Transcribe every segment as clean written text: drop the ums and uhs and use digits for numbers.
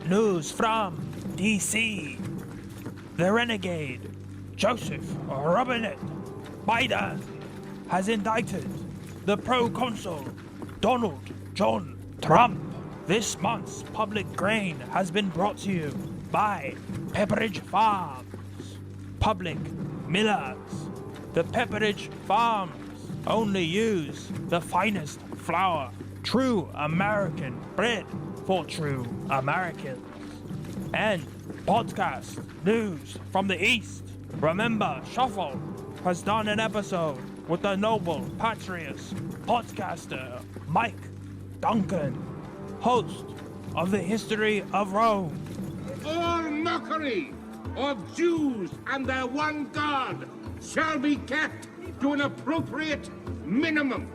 News from DC. The renegade, Joseph Robinette Biden, has indicted the pro-consul, Donald John Trump. This month's public grain has been brought to you by Pepperidge Farms. Public Millers. The Pepperidge Farms only use the finest flour. True American bread for true Americans. And podcast news from the East. Remember, Shuffle has done an episode with the noble patriot podcaster Mike Duncan, host of the History of Rome. All mockery of Jews and their one God shall be kept to an appropriate minimum.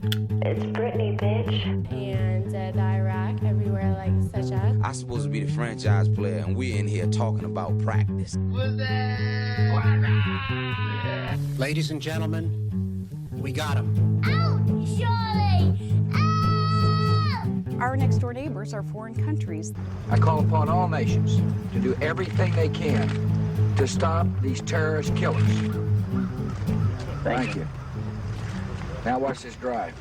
It's Britney, bitch. And the Iraq, everywhere like such as. I'm supposed to be the franchise player, and we're in here talking about practice. Ladies and gentlemen, we got him. Out, Shirley! Out! Our next door neighbors are foreign countries. I call upon all nations to do everything they can to stop these terrorist killers. Thank you. Now watch this drive.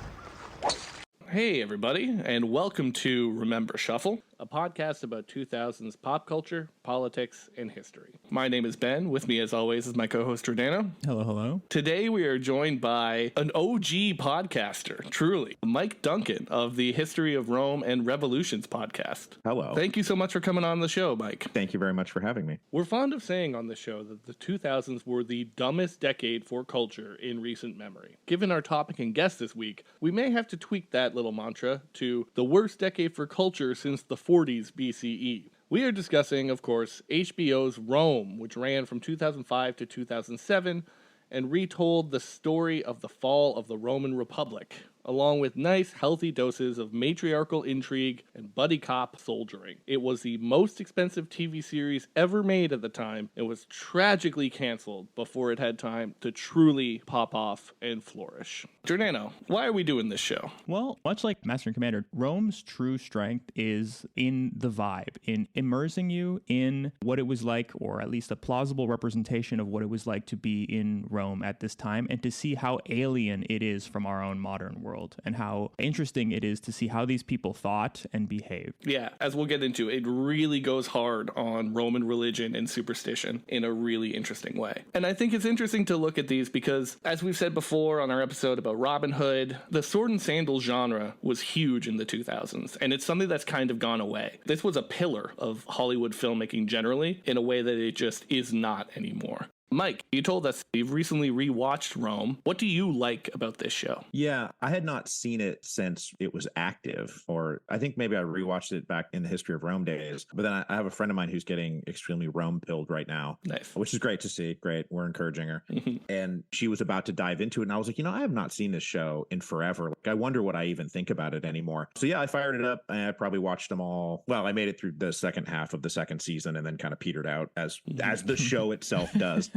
Hey everybody, and welcome to Remember Shuffle, a podcast about 2000s pop culture, politics, and history. My name is Ben. With me as always is my co-host Jordana. Hello, hello. Today we are joined by an OG podcaster, truly, Mike Duncan of the History of Rome and Revolutions podcast. Hello. Thank you so much for coming on the show, Mike. Thank you very much for having me. We're fond of saying on the show that the 2000s were the dumbest decade for culture in recent memory. Given our topic and guest this week, we may have to tweak that little mantra to the worst decade for culture since the 40s BCE. We are discussing, of course, HBO's Rome, which ran from 2005 to 2007 and retold the story of the fall of the Roman Republic, along with nice, healthy doses of matriarchal intrigue and buddy cop soldiering. It was the most expensive TV series ever made at the time and was tragically canceled before it had time to truly pop off and flourish. Giordano, why are we doing this show? Well, much like Master and Commander, Rome's true strength is in the vibe, in immersing you in what it was like, or at least a plausible representation of what it was like to be in Rome at this time, and to see how alien it is from our own modern world. And how interesting it is to see how these people thought and behaved. Yeah, as we'll get into, it really goes hard on Roman religion and superstition in a really interesting way. And I think it's interesting to look at these because, as we've said before on our episode about Robin Hood, the sword and sandal genre was huge in the 2000s, and it's something that's kind of gone away. This was a pillar of Hollywood filmmaking generally, in a way that it just is not anymore. Mike, you told us you've recently rewatched Rome. What do you like about this show? Yeah, I had not seen it since it was active, or I think maybe I rewatched it back in the History of Rome days. But then I have a friend of mine who's getting extremely Rome-pilled right now. Nice. Which is great to see. Great. We're encouraging her. And she was about to dive into it. And I was like, I have not seen this show in forever. Like, I wonder what I even think about it anymore. So yeah, I fired it up. And I probably watched them all. Well, I made it through the second half of the second season and then kind of petered out as the show itself does.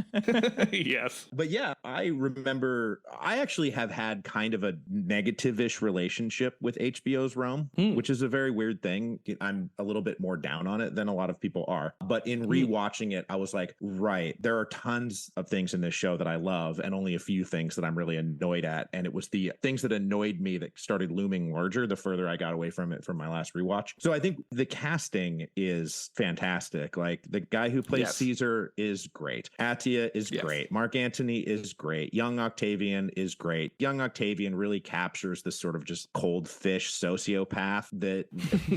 Yes. But yeah, I remember I actually have had kind of a negative-ish relationship with HBO's Rome, which is a very weird thing. I'm a little bit more down on it than a lot of people are. But in rewatching it, I was like, right, there are tons of things in this show that I love and only a few things that I'm really annoyed at. And it was the things that annoyed me that started looming larger the further I got away from it from my last rewatch. So I think the casting is fantastic. Like the guy who plays Caesar is great. Atia'S is great. Mark Antony is great. Young Octavian is great. Young Octavian really captures this sort of just cold fish sociopath that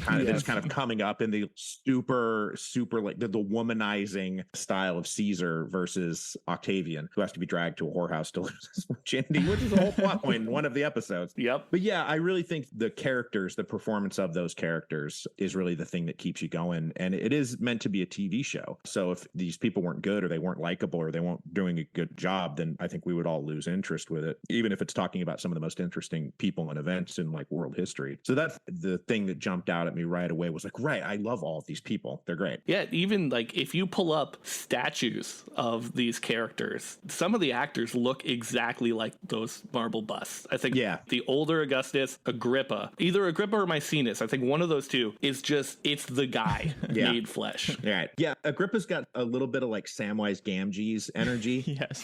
kind of is kind of coming up in the super like the womanizing style of Caesar versus Octavian, who has to be dragged to a whorehouse to lose his virginity, which is a whole plot point in one of the episodes. Yep. But yeah, I really think the characters, the performance of those characters is really the thing that keeps you going. And it is meant to be a TV show. So if these people weren't good or they weren't likable or they weren't doing a good job, then I think we would all lose interest with it, even if it's talking about some of the most interesting people and events in like world history. So that's the thing that jumped out at me right away, was like, right, I love all of these people. They're great. Yeah, even like if you pull up statues of these characters, some of the actors look exactly like those marble busts. I think the older Augustus, Agrippa, either Agrippa or Maecenas, I think one of those two is just, it's the guy made flesh. Right. Yeah, Agrippa's got a little bit of like Samwise Gamgee's energy. Yes.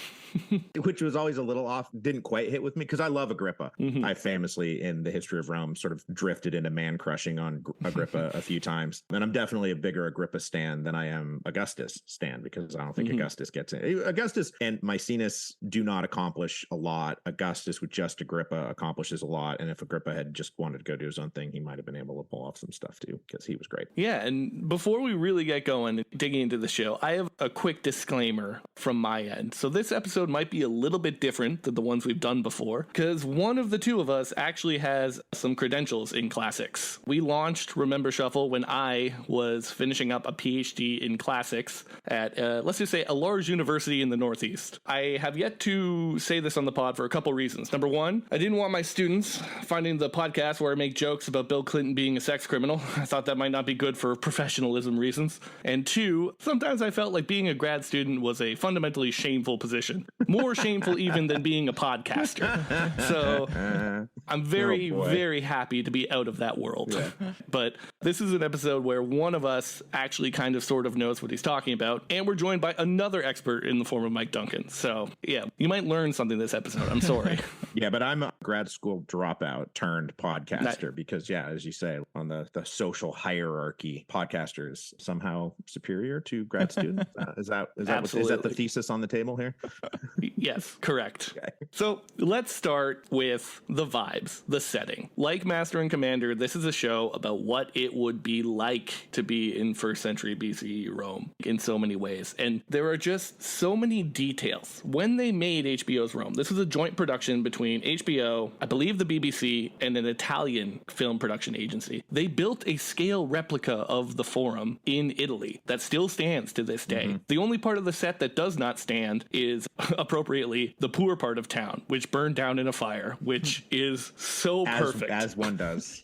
Which was always a little off, didn't quite hit with me, because I love Agrippa. I famously, in the history of Rome, sort of drifted into man crushing on Agrippa a few times. And I'm definitely a bigger Agrippa stan than I am Augustus stan, because I don't think Augustus gets it. Augustus and Maecenas do not accomplish a lot. Augustus with just Agrippa accomplishes a lot. And if Agrippa had just wanted to go do his own thing, he might have been able to pull off some stuff too, because he was great. Yeah, and before we really get going, digging into the show, I have a quick disclaimer from my end. So this episode might be a little bit different than the ones we've done before, because one of the two of us actually has some credentials in classics. We launched Remember Shuffle when I was finishing up a PhD in classics at, let's just say, a large university in the Northeast. I have yet to say this on the pod for a couple reasons. Number one, I didn't want my students finding the podcast where I make jokes about Bill Clinton being a sex criminal. I thought that might not be good for professionalism reasons. And two, sometimes I felt like being a grad student was a fundamentally shameful position. More shameful even than being a podcaster. So I'm very, very happy to be out of that world. Yeah. But this is an episode where one of us actually kind of sort of knows what he's talking about, and we're joined by another expert in the form of Mike Duncan. So yeah, you might learn something this episode. I'm sorry. Yeah, but I'm a grad school dropout turned podcaster because, yeah, as you say, on the social hierarchy, podcaster is somehow superior to grad students. Is that the thesis on the table here? Yes, correct. Okay. So let's start with the vibes, the setting. Like Master and Commander, this is a show about what it would be like to be in first century BCE Rome in so many ways. And there are just so many details. When they made HBO's Rome, this was a joint production between HBO, I believe the BBC, and an Italian film production agency. They built a scale replica of the Forum in Italy that still stands to this day. The only part of the set that does not stand is, appropriately, the poor part of town, which burned down in a fire, which is so perfect. As one does.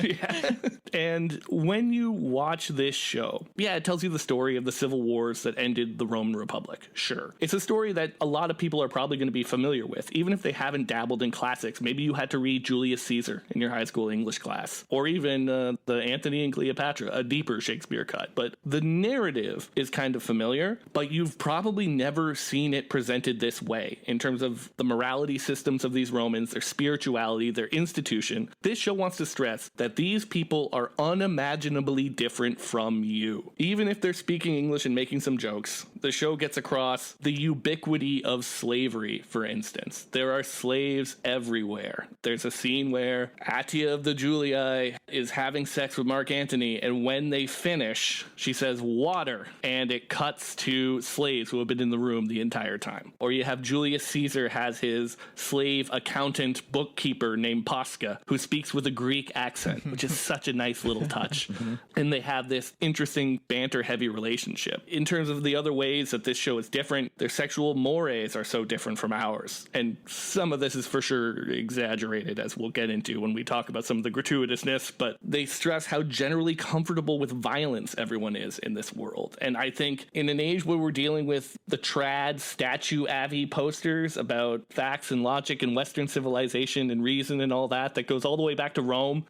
Yeah. And when you watch this show, yeah, it tells you the story of the civil wars that ended the Roman Republic. Sure. It's a story that a lot of people are probably going to be familiar with, even if they haven't dabbled in classics. Maybe you had to read Julius Caesar in your high school English class, or even the Antony and Cleopatra, a deeper Shakespeare cut. But the narrative is kind of familiar, but you've probably never seen it presented this way in terms of the morality systems of these Romans, their spirituality, their institution. This show wants to stress that these people are unimaginably different from you. Even if they're speaking English and making some jokes, the show gets across the ubiquity of slavery, for instance. There are slaves everywhere. There's a scene where Atia'S of the Julii is having sex with Mark Antony, and when they finish, she says, water, and it cuts to slaves who have been in the room the entire time. Or you have Julius Caesar has his slave accountant bookkeeper named Posca, who speaks with a Greek accent, which is such a nice little touch. And they have this interesting banter-heavy relationship. In terms of the other ways that this show is different, their sexual mores are so different from ours. And some of this is for sure exaggerated, as we'll get into when we talk about some of the gratuitousness, but they stress how generally comfortable with violence everyone is in this world. And I think in an age where we're dealing with the trad statue Avi posters about facts and logic and Western civilization and reason and all that goes all the way back to Rome,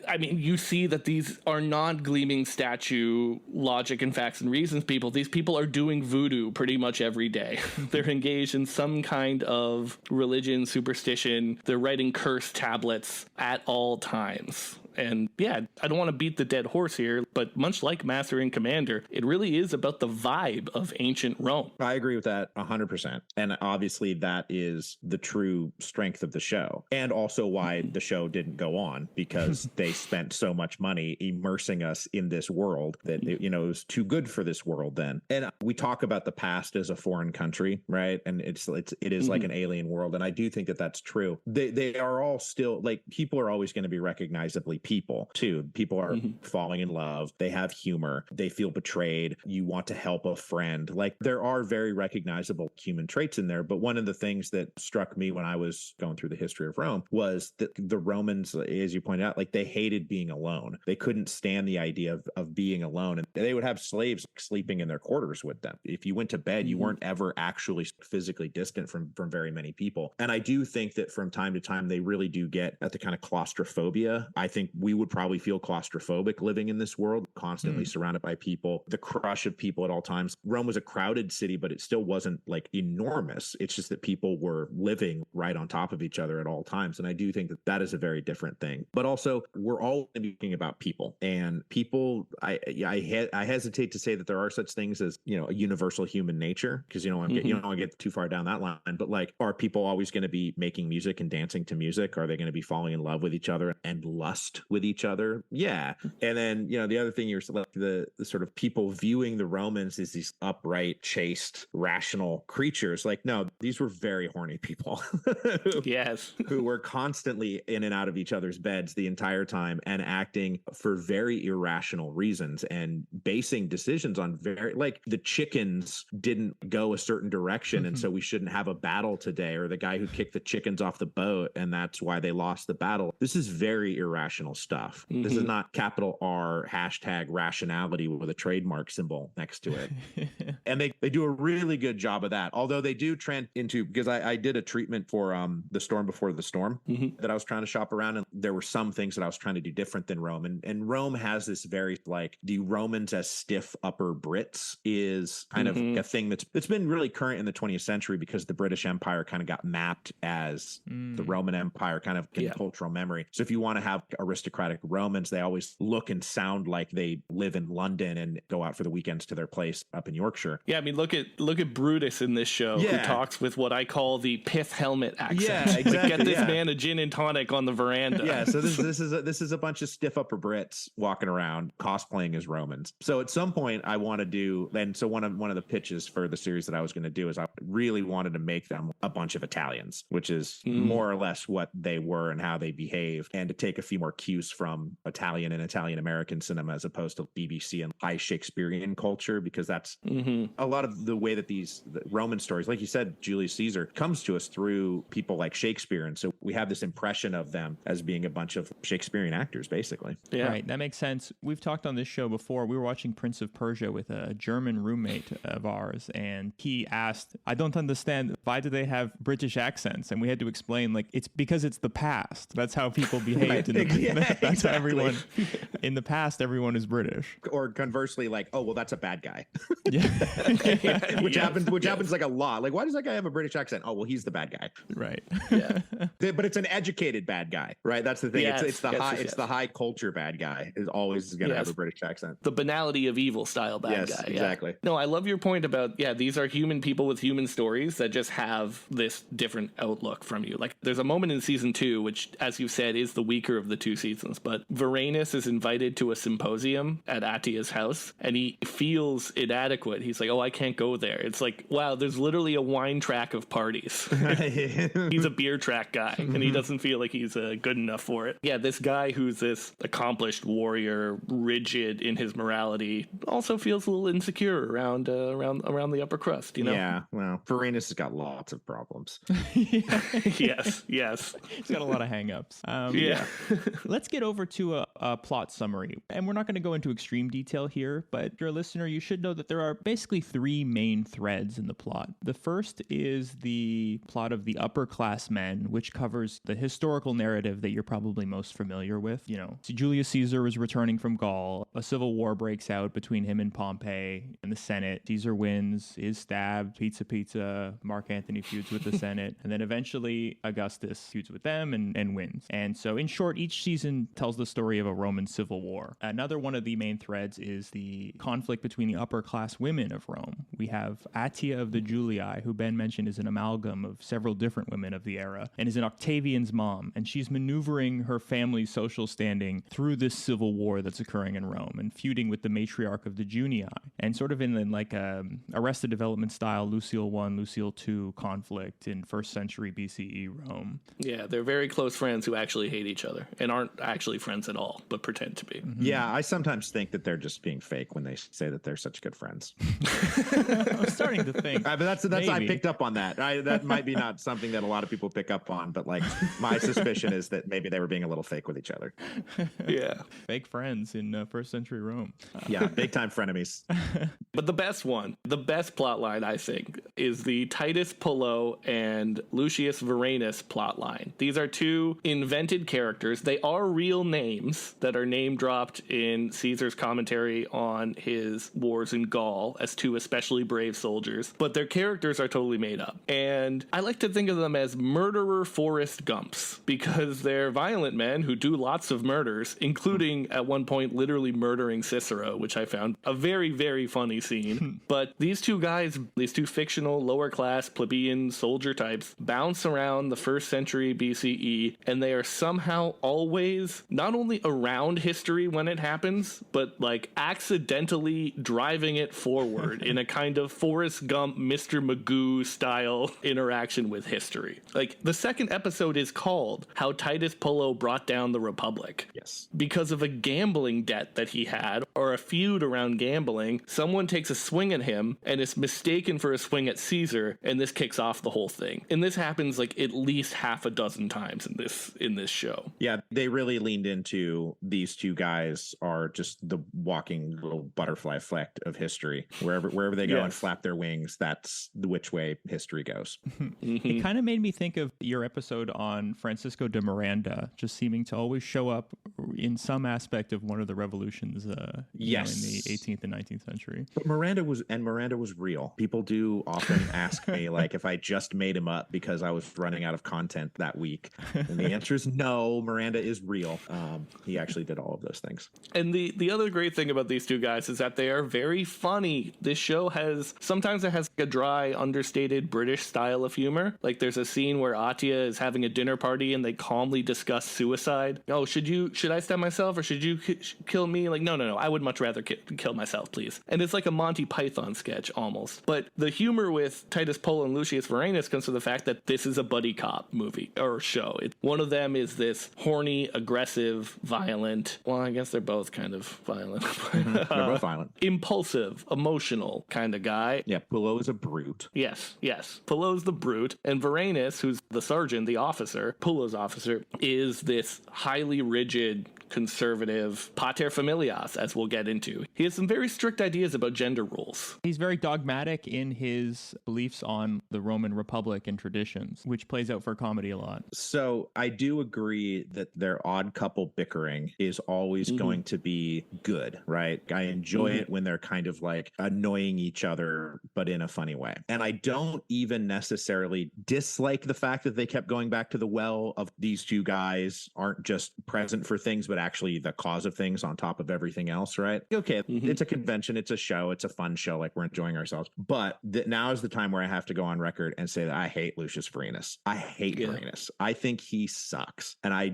I mean, you see that these are not gleaming statue logic and facts and reasons people. These people are doing voodoo pretty much every day. They're engaged in some kind of religion, superstition. They're writing curse tablets at all times. And yeah, I don't want to beat the dead horse here, but much like Master and Commander, it really is about the vibe of ancient Rome. I agree with that 100%. And obviously that is the true strength of the show. And also why the show didn't go on, because they spent so much money immersing us in this world that, it was too good for this world then. And we talk about the past as a foreign country, right? And it is like an alien world. And I do think that that's true. They are all still, like, people are always going to be recognizably people too. People are falling in love. They have humor. They feel betrayed. You want to help a friend. Like, there are very recognizable human traits in there. But one of the things that struck me when I was going through the history of Rome was that the Romans, as you pointed out, like, they hated being alone. They couldn't stand the idea of being alone. And they would have slaves sleeping in their quarters with them. If you went to bed, you weren't ever actually physically distant from very many people. And I do think that from time to time, they really do get at the kind of claustrophobia. I think we would probably feel claustrophobic living in this world, constantly surrounded by people, the crush of people at all times. Rome was a crowded city, but it still wasn't like enormous. It's just that people were living right on top of each other at all times. And I do think that that is a very different thing. But also, we're all thinking about people, and people, I hesitate to say that there are such things as, you know, a universal human nature, because you don't want to get too far down that line. But like, are people always going to be making music and dancing to music? Are they going to be falling in love with each other and lust with each other? Yeah. And then, you know, the other thing, you're like the sort of people viewing the Romans as these upright, chaste, rational creatures. Like, no, these were very horny people. Yes. Who were constantly in and out of each other's beds the entire time and acting for very irrational reasons and basing decisions on very, like, the chickens didn't go a certain direction and so we shouldn't have a battle today, or the guy who kicked the chickens off the boat and that's why they lost the battle. This is very irrational stuff. This is not capital R hashtag rationality with a trademark symbol next to it. And they do a really good job of that. Although they do trend into, because I did a treatment for The Storm Before the Storm that I was trying to shop around, and there were some things that I was trying to do different than Rome. And Rome has this very, like, the Romans as stiff upper Brits is kind of a thing that's been really current in the 20th century, because the British Empire kind of got mapped as the Roman Empire kind of in cultural memory. So if you want to have aristocratic Romans, they always look and sound like they live in London and go out for the weekends to their place up in Yorkshire. Yeah, I mean, look at Brutus in this show, who talks with what I call the pith helmet accent. Yeah, exactly. Like, get this man a gin and tonic on the veranda. Yeah, so this is a bunch of stiff upper Brits walking around cosplaying as Romans. So at some point I want to do, and so one of the pitches for the series that I was going to do is I really wanted to make them a bunch of Italians, which is more or less what they were and how they behave, and to take a few more cues from Italian and Italian American cinema as opposed to BBC and high Shakespearean culture, because that's a lot of the way that the Roman stories, like you said, Julius Caesar, comes to us through people like Shakespeare. And so we have this impression of them as being a bunch of Shakespearean actors, basically. Yeah. Right. That makes sense. We've talked on this show before. We were watching Prince of Persia with a German roommate of ours, and he asked, I don't understand, why do they have British accents? And we had to explain, like, it's because it's the past. That's how people behaved. That's how everyone, in the past, everyone is British. Or conversely, like, oh, well, that's a bad guy. Which happens like a lot. Like, why does that guy have a British accent? Oh, well, he's the bad guy. Right. Yeah. But it's an educated bad guy, right? That's the thing. Yes, it's the high culture bad guy is always going to have a British accent. The banality of evil style bad guy. Exactly. No, I love your point about, these are human people with human stories that just have this different outlook from you. Like, there's a moment in season 2, which, as you said, is the weaker of the two seasons, but Varanus is invited to a symposium at Atia'S house, and he feels inadequate. He's like, oh, I can't go there. It's like, wow, there's literally a wine track of parties. He's a beer track guy, and he doesn't feel like he's good enough for it. Yeah, this guy who's this accomplished warrior, rigid in his morality, also feels a little insecure around the upper crust, you know? Yeah, well, Varanus has got lots of problems. Yes. He's got a lot of hang-ups. Let's get over to a plot summary. And we're not going to go into extreme detail here, but if you're a listener, you should know that there are basically 3 main threads in the plot. The first is the plot of the upper class men, which covers the historical narrative that you're probably most familiar with. You know, Julius Caesar is returning from Gaul. A civil war breaks out between him and Pompey in the Senate. Caesar wins, is stabbed, pizza, Mark Antony feuds with the Senate, and then eventually Augustus feuds with them and wins. And so, in short, each season tells the story of a Roman civil war. Another one of the main threads is the conflict between the upper class women of Rome. We have Atia'S of the Julii, who Ben mentioned is an amalgam of several different women of the era, and is an Octavian's mom, and she's maneuvering her family's social standing through this civil war that's occurring in Rome, and feuding with the matriarch of the Junii. and sort of in like Arrested Development style Lucille 1, Lucille 2 conflict in first century BCE Rome. Yeah, they're very close friends who actually hate each other and aren't actually friends at all, but pretend to be. Yeah, I sometimes think that they're just being fake when they say that they're such good friends. I'm starting to think. But that's I picked up on that. That might be not something that a lot of people pick up on, but like my suspicion is that maybe they were being a little fake with each other. Yeah, fake friends in first century Rome. Yeah, big time frenemies. But the best one, the best plot line, I think, is the Titus Pullo and Lucius Varenus plot line. These are two invented characters. They are real names that are name dropped in Caesar's commentary on his wars in Gaul as two especially brave soldiers, but their characters are totally made up. And I like to think of them as murderer Forrest Gumps, because they're violent men who do lots of murders, including at one point literally murdering Cicero, which I found a very, very funny scene. But these two guys, these two fictional lower class plebeian soldier types, bounce around the first century BCE, and they are somehow always not only around history when it happens, but like accidentally driving it forward in a kind of Forrest Gump, Mr. Magoo style interaction with history. Like the second episode is called How Titus Pullo Brought Down the Republic. Yes. Because of a gambling debt that he had, or a feud around gambling, someone takes a swing at him and is mistaken for a swing at Caesar, and this kicks off the whole thing. And this happens like at least half a dozen times in this show. Yeah, they really leaned into these two guys are just the walking little butterfly effect of history. Wherever they go and flap their wings, that's which way history goes. It kind of made me think of your episode on Francisco de Miranda, just seeming to always show up in some aspect of one of the revolutions in the 18th and 19th century. But Miranda was real. People do often ask me like if I just made him up because I was running out of content that week. And the answer is no, Miranda is real. He actually did all of those things. And the other great thing about these two guys is that they are very funny. This show sometimes it has a dry, understated British style of humor. Like there's a scene where Atia'S is having a dinner party and they calmly discuss suicide. Oh, should I stab myself or should you kill me? Like, no, I would much rather kill myself, please. And it's like a Monty Python sketch almost. But the humor with Titus Pullo and Lucius Varenus comes from the fact that this is a buddy cop movie or show. One of them is this horny, aggressive, violent. Well, I guess they're both kind of violent. They're both violent. Impulsive, emotional kind of guy. Yeah, Pullo is a brute. Yes. Pullo's the brute. And Varenus, who's the sergeant, the officer, Pullo's officer, is this highly rigid, conservative paterfamilias, as we'll get into. He has some very strict ideas about gender rules. He's very dogmatic in his beliefs on the Roman Republic and traditions, which plays out for comedy a lot. So I do agree that their odd couple bickering is always going to be good, right? I enjoy it when they're kind of like annoying each other, but in a funny way. And I don't even necessarily dislike the fact that they kept going back to the well of these two guys aren't just present for things, but actually the cause of things on top of everything else, right? Okay, it's a convention, it's a show, it's a fun show, like we're enjoying ourselves. But now is the time where I have to go on record and say that I hate Lucius Varenus. I hate Varenus. I think he sucks. And I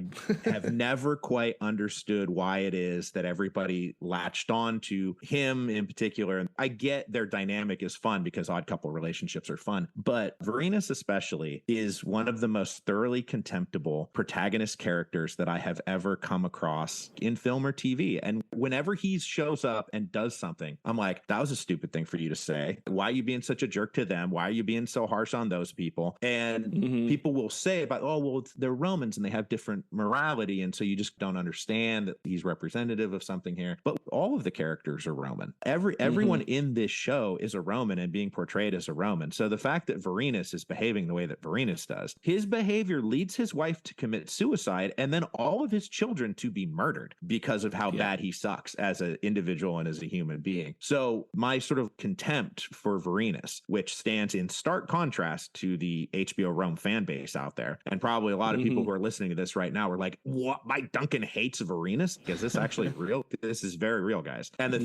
have never quite understood why it is that everybody latched on to him in particular. And I get their dynamic is fun because odd couple relationships are fun. But Varenus especially is one of the most thoroughly contemptible protagonist characters that I have ever come across in film or TV. And whenever he shows up and does something, I'm like, that was a stupid thing for you to say. Why are you being such a jerk to them? Why are you being so harsh on those people? And people will say about, oh, well, they're Romans and they have different morality. And so you just don't understand that he's representative of something here. But all of the characters are Roman. Everyone in this show is a Roman and being portrayed as a Roman. So the fact that Varenus is behaving the way that Varenus does, his behavior leads his wife to commit suicide and then all of his children to be murdered because of how bad he sucks as an individual and as a human being. So my sort of contempt for Varenus, which stands in stark contrast to the HBO Rome fan base out there, and probably a lot of people who are listening to this right now are like, what? My Duncan hates Varenus? Is this actually real? This is very real, guys. And the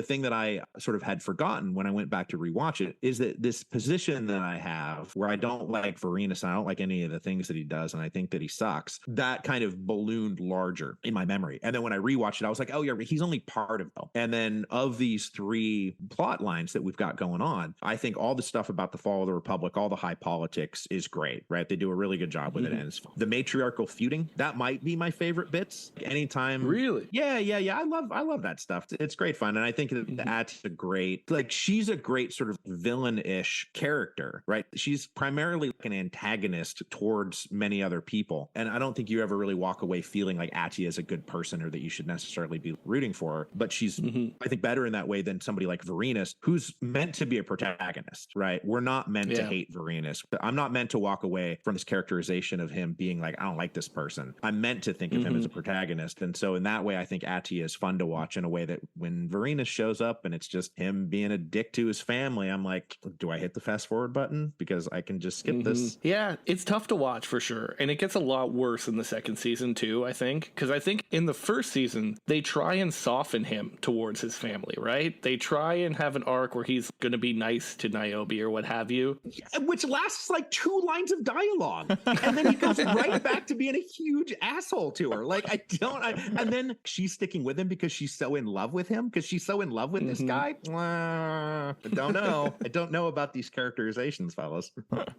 thing that I sort of had forgotten when I went back to rewatch it is that this position that I have where I don't like Varenus, I don't like any of the things that he does, and I think that he sucks, that kind of ballooned larger in my memory. And then when I rewatched it, I was like, oh yeah, he's only part of it. And then of these three plot lines that we've got going on, I think all the stuff about the fall of the Republic, all the high politics is great, right? They do a really good job with it. And it's the matriarchal feuding, that might be my favorite bits. Anytime. Really? Yeah. I love that stuff. It's great fun. And I think that Atia'S a great, like, she's a great sort of villain-ish character, right? She's primarily like an antagonist towards many other people. And I don't think you ever really walk away feeling like Atia'S is a good person or that you should necessarily be rooting for her. But she's, I think, better in that way than somebody like Varinus, who's meant to be a protagonist, right? We're not meant to hate Varinus. I'm not meant to walk away from this characterization of him being like, I don't like this person. I'm meant to think of him as a protagonist. And so in that way, I think Atia'S is fun to watch in a way that when Varinus shows up and it's just him being a dick to his family, I'm like, do I hit the fast forward button? Because I can just skip this. Yeah, it's tough to watch for sure. And it gets a lot worse in the second season too, I think. Because I think in the first season, they try and soften him towards his family, right? They try and have an arc where he's going to be nice to Niobe or what have you. Which lasts like 2 lines of dialogue. And then he goes right back to being a huge asshole to her. Like, and then she's sticking with him because she's so in love with him, because she's so in love with this guy. I don't know. I don't know about these characterizations, fellas.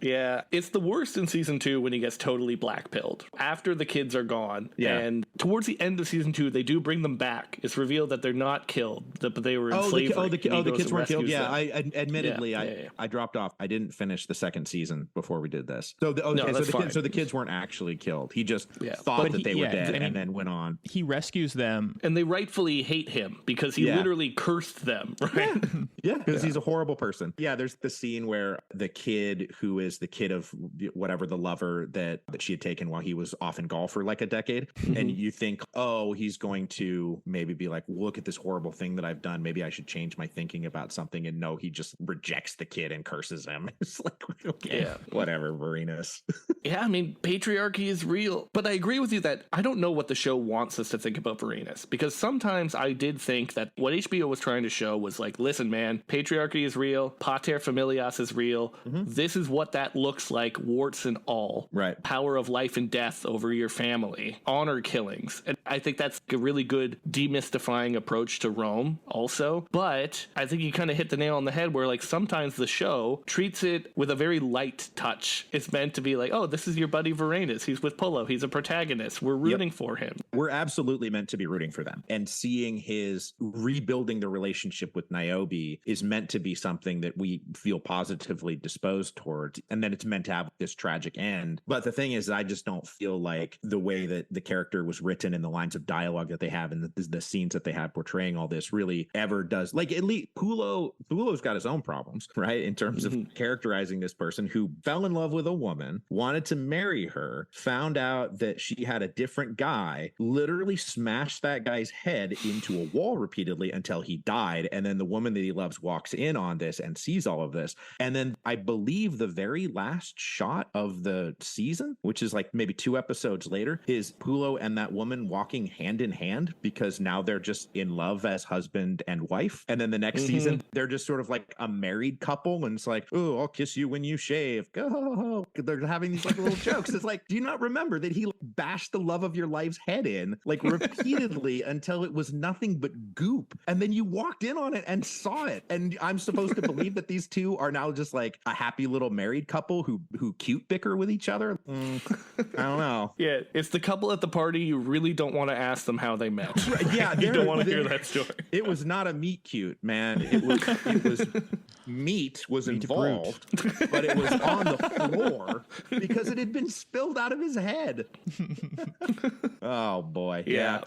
Yeah, it's the worst in season 2 when he gets totally black-pilled after the kids are gone. Yeah. And towards the end of season 2, they do bring them back. It's revealed that they're not killed, but they were in slavery. The kids weren't killed. Yeah, them. Admittedly, I dropped off. I didn't finish the second season before we did this. So the kids weren't actually killed. He just thought that they were dead and then went on. He rescues them. And they rightfully hate him because he literally cursed them, right? Yeah, because he's a horrible person. Yeah, there's the scene where the kid who is the kid of whatever the lover that she had taken while he was off in golf for like a decade. And you think, oh, he's going to maybe be like, look at this horrible thing that I've done. Maybe I should change my thinking about something. And no, he just rejects the kid and curses him. It's like, okay, whatever, Varinus. Yeah, I mean, patriarchy is real. But I agree with you that I don't know what the show wants us to think about Varinus, because sometimes I did think that what HBO was trying to show was like, listen, man, patriarchy is real. Pater familias is real. This is what that looks like, warts and all. Right. Power of life and death over your family. Honor killings. And I think that's a really good demystifying approach to Rome also. But I think you kind of hit the nail on the head where like sometimes the show treats it with a very light touch. It's meant to be like, oh, this is your buddy Varinus. He's with Pullo. He's a protagonist. We're rooting for him. We're absolutely meant to be rooting for them. And seeing his rebuilding the relationship with Niobe is meant to be something that we feel positively disposed towards. And then it's meant to have this tragic end. But the thing is, I just don't feel like the way that the character was written and the lines of dialogue that they have and the scenes that they have portraying all this really ever does. Like, at least Pullo's got his own problems, right? In terms of characterizing this person who fell in love with a woman, wanted to marry her, found out that she had a different guy, literally smashed that guy's head into a wall repeatedly until he died. And then the woman that he loves walks in on this and sees all of this. And then I believe the very last shot of the season, which is like maybe 2 episodes later, is Pullo and that woman walking hand in hand because now they're just in love as husband and wife. And then the next season, they're just sort of like a married couple. And it's like, oh, I'll kiss you when you shave. Go. They're having these like little jokes. It's like, do you not remember that he bashed the love of your life's head in like repeatedly until it was nothing but goop? And then you walked in on it and saw it. And I'm supposed to believe that these two are now just like a happy little married couple who cute bicker with each other. I don't know. Yeah, it's the couple at the party you really don't want to ask them how they met. Yeah, you don't want to hear that story. It was not a meet cute, man. It was meat was involved, but it was on the floor because it had been spilled out of his head. Oh boy. Yeah.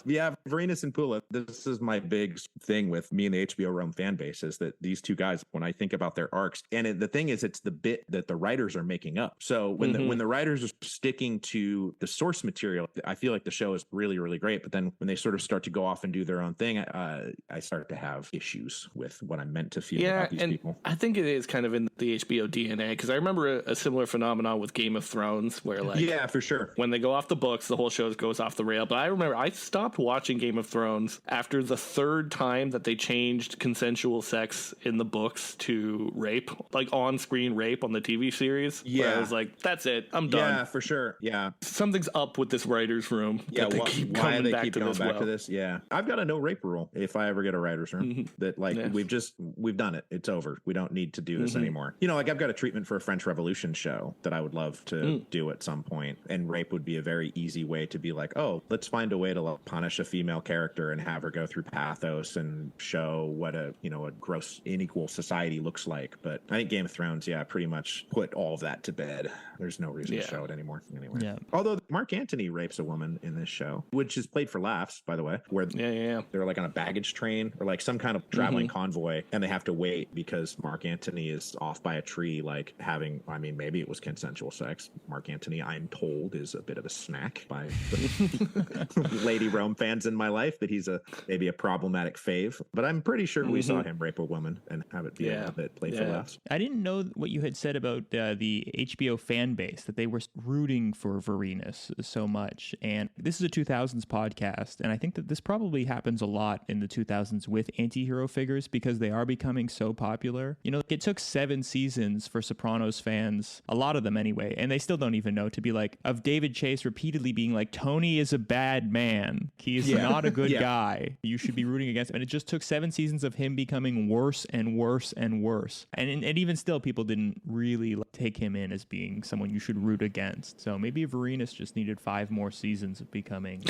Varinus and Pula. This is my big thing with me and the HBO Rome fan base is that these two guys, when I think about their arcs, and the thing is, it's the bit that the writers are making up. So when the writers are sticking to the source material, I feel like the show is really, really great. But then when they sort of start to go off and do their own thing, I start to have issues with what I'm meant to feel about these people. I think it is kind of in the HBO DNA, because I remember a similar phenomenon with Game of Thrones. Thrones, where like yeah, for sure. when they go off the books, the whole show goes off the rail. But I remember I stopped watching Game of Thrones after the third time that they changed consensual sex in the books to rape, like on-screen rape on the TV series. Yeah, I was like, that's it, I'm done. Yeah, for sure. Yeah, something's up with this writer's room. Yeah, that they keep coming back to this. Yeah, I've got a no rape rule if I ever get a writer's room. That like we've done it. It's over. We don't need to do this anymore. You know, like I've got a treatment for a French Revolution show that I would love to do at some point, and rape would be a very easy way to be like, oh, let's find a way to like, punish a female character and have her go through pathos and show what a gross unequal society looks like. But I think Game of Thrones, pretty much put all of that to bed. There's no reason to show it anymore. Anyway, although Mark Antony rapes a woman in this show, which is played for laughs, by the way, where they're like on a baggage train or like some kind of traveling convoy, and they have to wait because Mark Antony is off by a tree, like having, I mean, maybe it was consensual sex. Mark Antony, I'm told, is a bit of a snack by the Lady Rome fans in my life, that he's maybe a problematic fave. But I'm pretty sure we saw him rape a woman and have it be a bit played for laughs. I didn't know what you had said about the HBO fan base, that they were rooting for Vorenus so much. And this is a 2000s podcast, and I think that this probably happens a lot in the 2000s with anti-hero figures because they are becoming so popular. You know, it took 7 seasons for Sopranos fans, a lot of them anyway, and they still don't even know, to be like, of David Chase repeatedly being like, Tony is a bad man. He is not a good guy. You should be rooting against him. And it just took 7 seasons of him becoming worse and worse and worse. And even still, people didn't really take him in as being someone you should root against. So maybe Vorenus just needed 5 more seasons of becoming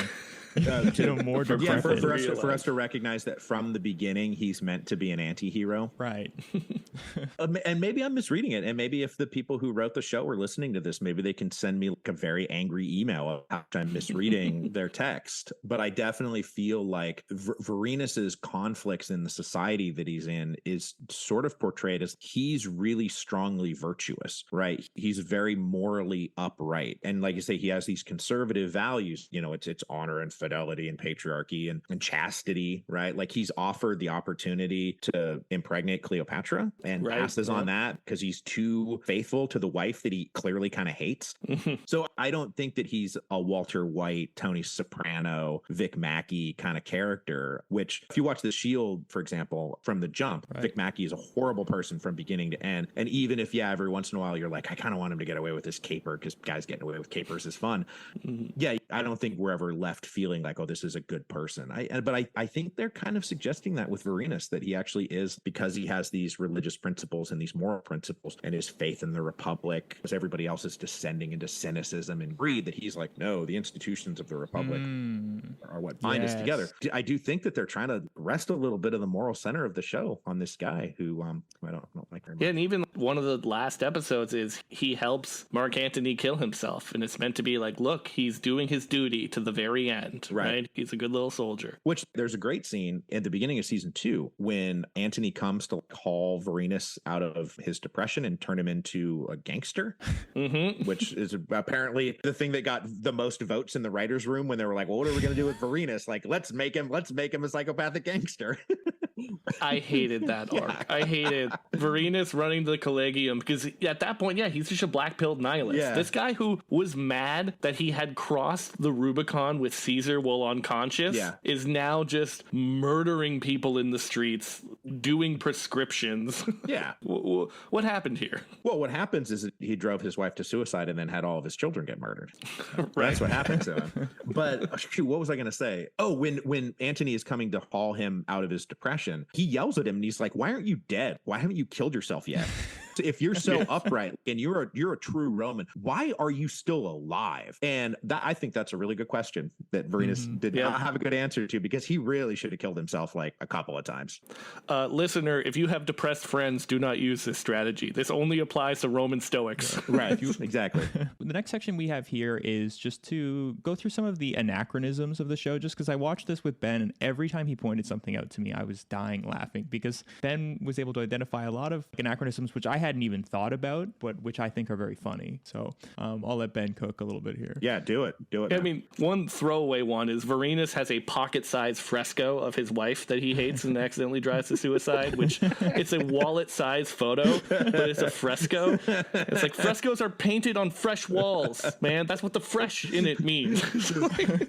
more decrepit. For us to recognize that from the beginning he's meant to be an anti-hero. Right. And maybe I'm misreading it, and maybe if the people who wrote the show were listening to this, maybe they can send me like a very angry email after I'm misreading their text. But I definitely feel like Vorenus's conflicts in the society that he's in is sort of portrayed as he's really strongly virtuous, right? He's very morally upright, and like you say, he has these conservative values. You know, it's honor and fidelity and patriarchy and chastity, right? Like he's offered the opportunity to impregnate Cleopatra and passes on that because he's too faithful to the wife that he clearly kind of hates. So I don't think that he's a Walter White, Tony Soprano, Vic Mackey kind of character, which if you watch The Shield, for example, from the jump, Vic Mackey is a horrible person from beginning to end. And even if, every once in a while you're like, I kind of want him to get away with this caper because guys getting away with capers is fun. I don't think we're ever left feeling like, oh, this is a good person. But I think they're kind of suggesting that with Vorenus, that he actually is, because he has these religious principles and these moral principles and his faith in the Republic, because everybody else is descending into cynicism and greed, that he's like, no, the institutions of the Republic are what bind us together. I do think that they're trying to rest a little bit of the moral center of the show on this guy who I don't like very much. Yeah, and even one of the last episodes is he helps Mark Antony kill himself, and it's meant to be like, look, he's doing his duty to the very end, right? He's a good little soldier. Which there's a great scene at the beginning of season 2 when Antony comes to haul Vorenus out of his depression and turn him into a gangster, which is apparently the thing that got the most votes in the writers' room when they were like, well, what are we going to do with Vorenus? Like, let's make him a psychopathic gangster. I hated that arc. I hated Vorenus running the Collegium because at that point, he's just a black-pilled nihilist. This guy who was mad that he had crossed the Rubicon with Caesar while unconscious is now just murdering people in the streets, doing prescriptions. What happened here? Well, what happens is that he drove his wife to suicide and then had all of his children get murdered. That's what happened to him. But shoot, what was I going to say? Oh, when Antony is coming to haul him out of his depression, he yells at him and he's like, why aren't you dead? Why haven't you killed yourself yet? If you're so upright and you're a true Roman, why are you still alive? And I think that's a really good question that Vorenus did not have a good answer to, because he really should have killed himself like a couple of times. Listener, if you have depressed friends, do not use this strategy. This only applies to Roman Stoics. Right, exactly. The next section we have here is just to go through some of the anachronisms of the show, just because I watched this with Ben, and every time he pointed something out to me, I was dying laughing, because Ben was able to identify a lot of anachronisms, which I hadn't even thought about, but which I think are very funny. So I'll let Ben cook a little bit here. Yeah, do it. I mean, one throwaway one is Varenas has a pocket-sized fresco of his wife that he hates and accidentally drives to suicide, which it's a wallet-sized photo, but it's a fresco. It's like frescoes are painted on fresh walls, man. That's what the fresh in it means.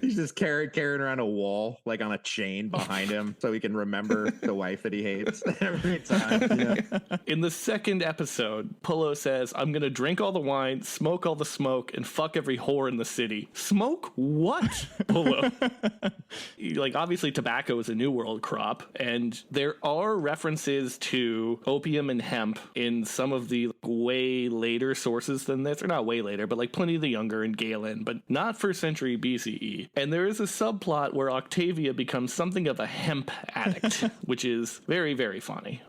He's just carrying around a wall, like on a chain behind him, so he can remember the wife that he hates every time. In the second episode, Pullo says, I'm going to drink all the wine, smoke all the smoke, and fuck every whore in the city. Smoke what, Pullo? Like, obviously, tobacco is a New World crop, and there are references to opium and hemp in some of the way later sources than this, or not way later, but like Pliny the Younger and Galen, but not first century BCE. And there is a subplot where Octavia becomes something of a hemp addict, which is very, very funny.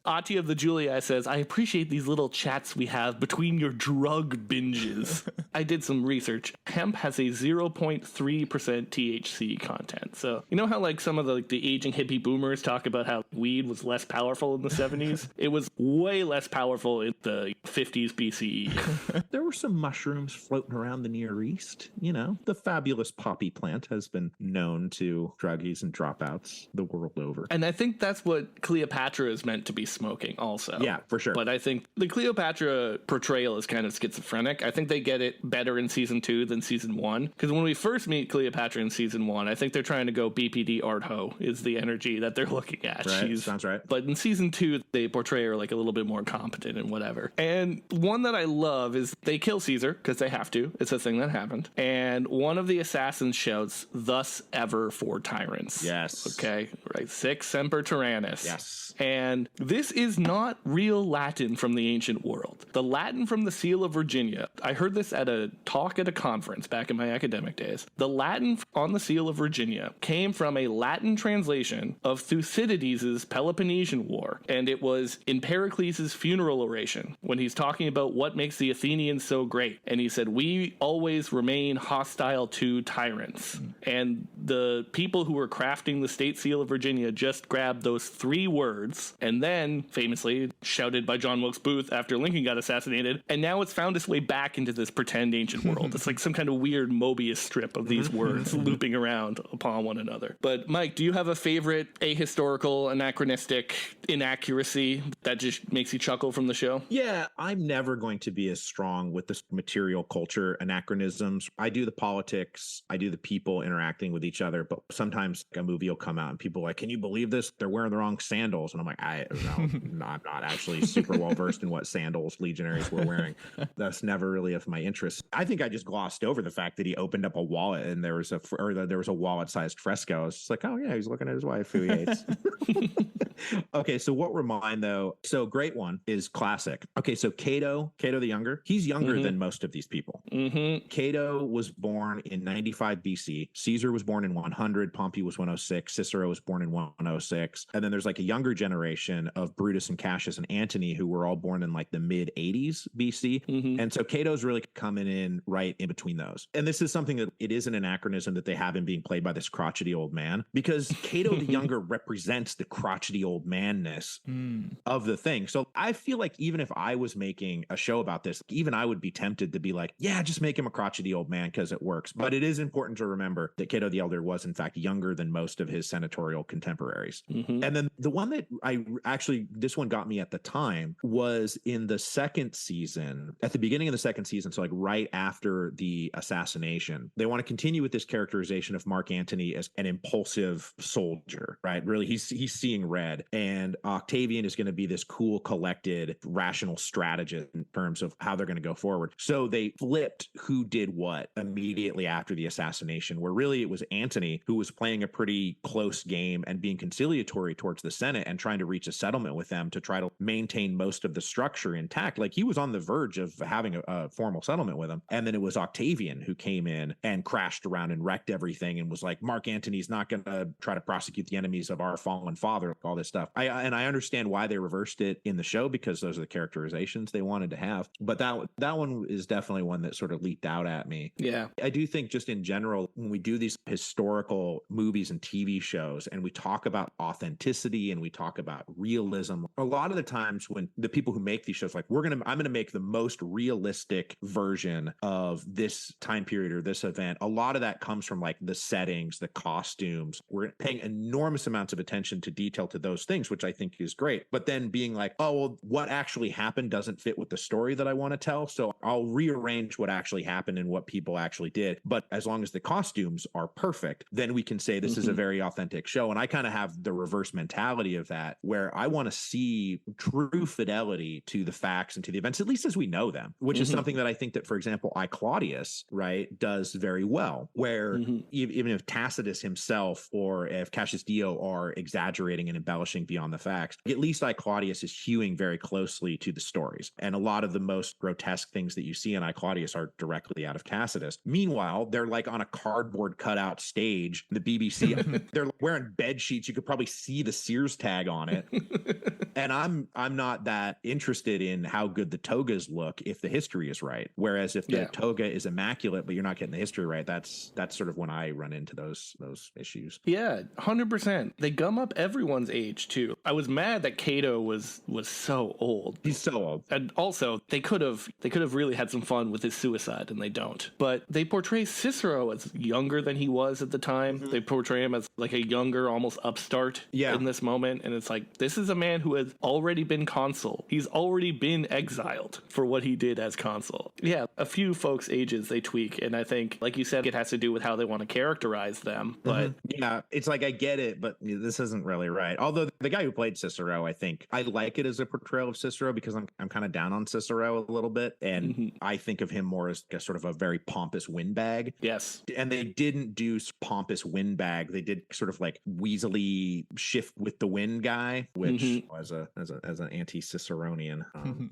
Ati of the Julius says, I appreciate these little chats we have between your drug binges. I did some research. Hemp has a 0.3% THC content. So you know how like some of the aging hippie boomers talk about how weed was less powerful in the 70s? It was way less powerful in the 50s BCE. There were some mushrooms floating around the Near East. The fabulous poppy plant has been known to druggies and dropouts the world over. And I think that's what Cleopatra is meant to be smoking also. Yeah, for sure. But I think the Cleopatra portrayal is kind of schizophrenic. I think they get it better in season 2 than season 1. Because when we first meet Cleopatra in season 1, I think they're trying to go BPD art ho is the energy that they're looking at. Right, sounds right. But in season 2, they portray her like a little bit more competent and whatever. And one that I love is they kill Caesar because they have to. It's a thing that happened. And one of the assassins shouts, "Thus ever for tyrants." Yes. Okay, right. Sic semper tyrannis. Yes. And this is not real Latin from the ancient world. The Latin from the Seal of Virginia, I heard this at a talk at a conference back in my academic days. The Latin on the Seal of Virginia came from a Latin translation of Thucydides' Peloponnesian War, and it was in Pericles' funeral oration when he's talking about what makes the Athenians so great. And he said, we always remain hostile to tyrants. And the people who were crafting the State Seal of Virginia just grabbed those 3 words and then, famously shouted by John Wilkes Booth after Lincoln got assassinated, and now it's found its way back into this pretend ancient world. It's like some kind of weird Mobius strip of these words looping around upon one another. But Mike, do you have a favorite ahistorical, anachronistic inaccuracy that just makes you chuckle from the show? Yeah, I'm never going to be as strong with this material culture anachronisms. I do the politics, I do the people interacting with each other, but sometimes a movie will come out and people are like, can you believe this? They're wearing the wrong sandals. And I'm like, I'm not actually super well versed in what sandals legionaries were wearing. That's never really of my interest. I think I just glossed over the fact that he opened up a wallet and there was a wallet-sized fresco. It's just like, oh yeah, he's looking at his wife who he hates. Okay, so what were mine though? So great one is classic. Okay, so Cato the Younger, he's younger than most of these people. Cato was born in 95 BC. Caesar was born in 100. Pompey was 106. Cicero was born in 106. And then there's like a younger generation of Brutus and Cassius and Antony who were all born in like the mid 80s BC. And so Cato's really coming in right in between those. And this is something that it is an anachronism that they have him being played by this crotchety old man, because Cato the Younger represents the crotchety old manness of the thing. So I feel like even if I was making a show about this, even I would be tempted to be like, yeah, just make him a crotchety old man because it works. But it is important to remember that Cato the Elder was in fact younger than most of his senatorial contemporaries. And then the one that this one got me at the time was in the second season, at the beginning of the second season. So like right after the assassination, they want to continue with this characterization of Mark Antony as an impulsive soldier, right? Really, he's seeing red, and Octavian is going to be this cool, collected, rational strategist in terms of how they're going to go forward. So they flipped who did what immediately after the assassination, where really it was Antony who was playing a pretty close game and being conciliatory towards the Senate and trying to reach a settlement with them to try to maintain most of the structure intact. Like he was on the verge of having a formal settlement with him. And then it was Octavian who came in and crashed around and wrecked everything and was like, Mark Antony's not going to try to prosecute the enemies of our fallen father, all this stuff. I understand why they reversed it in the show, because those are the characterizations they wanted to have. But that one is definitely one that sort of leaked out at me. Yeah. I do think just in general, when we do these historical movies and TV shows and we talk about authenticity and we talk about realism, a lot of the times when the people who make these shows, like I'm going to make the most realistic version of this time period or this event, a lot of that comes from like the settings, the costumes. We're paying enormous amounts of attention to detail to those things, which I think is great. But then being like, oh, well, what actually happened doesn't fit with the story that I want to tell. So I'll rearrange what actually happened and what people actually did. But as long as the costumes are perfect, then we can say this is a very authentic show. And I kind of have the reverse mentality of that, where I want to see true fidelity to the facts and to the events, at least as we know them, which is something that I think that, for example, Claudius, right, does very well, where even if Tacitus himself or if Cassius Dio are exaggerating and embellishing beyond the facts, at least Claudius is hewing very closely to the stories. And a lot of the most grotesque things that you see in Claudius are directly out of Tacitus. Meanwhile, they're like on a cardboard cutout stage. The BBC, they're wearing bed sheets. You could probably see the Sears tag on it. And I'm not that interested in how good the togas look if the history is right. Whereas if the toga is immaculate, but you're not getting the history right, that's sort of when I run into those issues. Yeah, 100%. They gum up everyone's age too. I was mad that Cato was so old. He's so old. And also, they could have really had some fun with his suicide, and they don't. But they portray Cicero as younger than he was at the time. They portray him as like a younger, almost upstart in this moment. And it's like, this is a man who has already been consul. He's already been exiled for what he did as consul. Yeah, a few folks' ages they tweak. And I think, like you said, it has to do with how they want to characterize them. But yeah, it's like, I get it, but this isn't really right. Although the guy who played Cicero, I think I like it as a portrayal of Cicero, because I'm kind of down on Cicero a little bit. And I think of him more as a sort of a very pompous windbag. Yes. And they didn't do pompous windbag. They did sort of like weaselly shift with the wind guy, which as an anti-Ciceronian,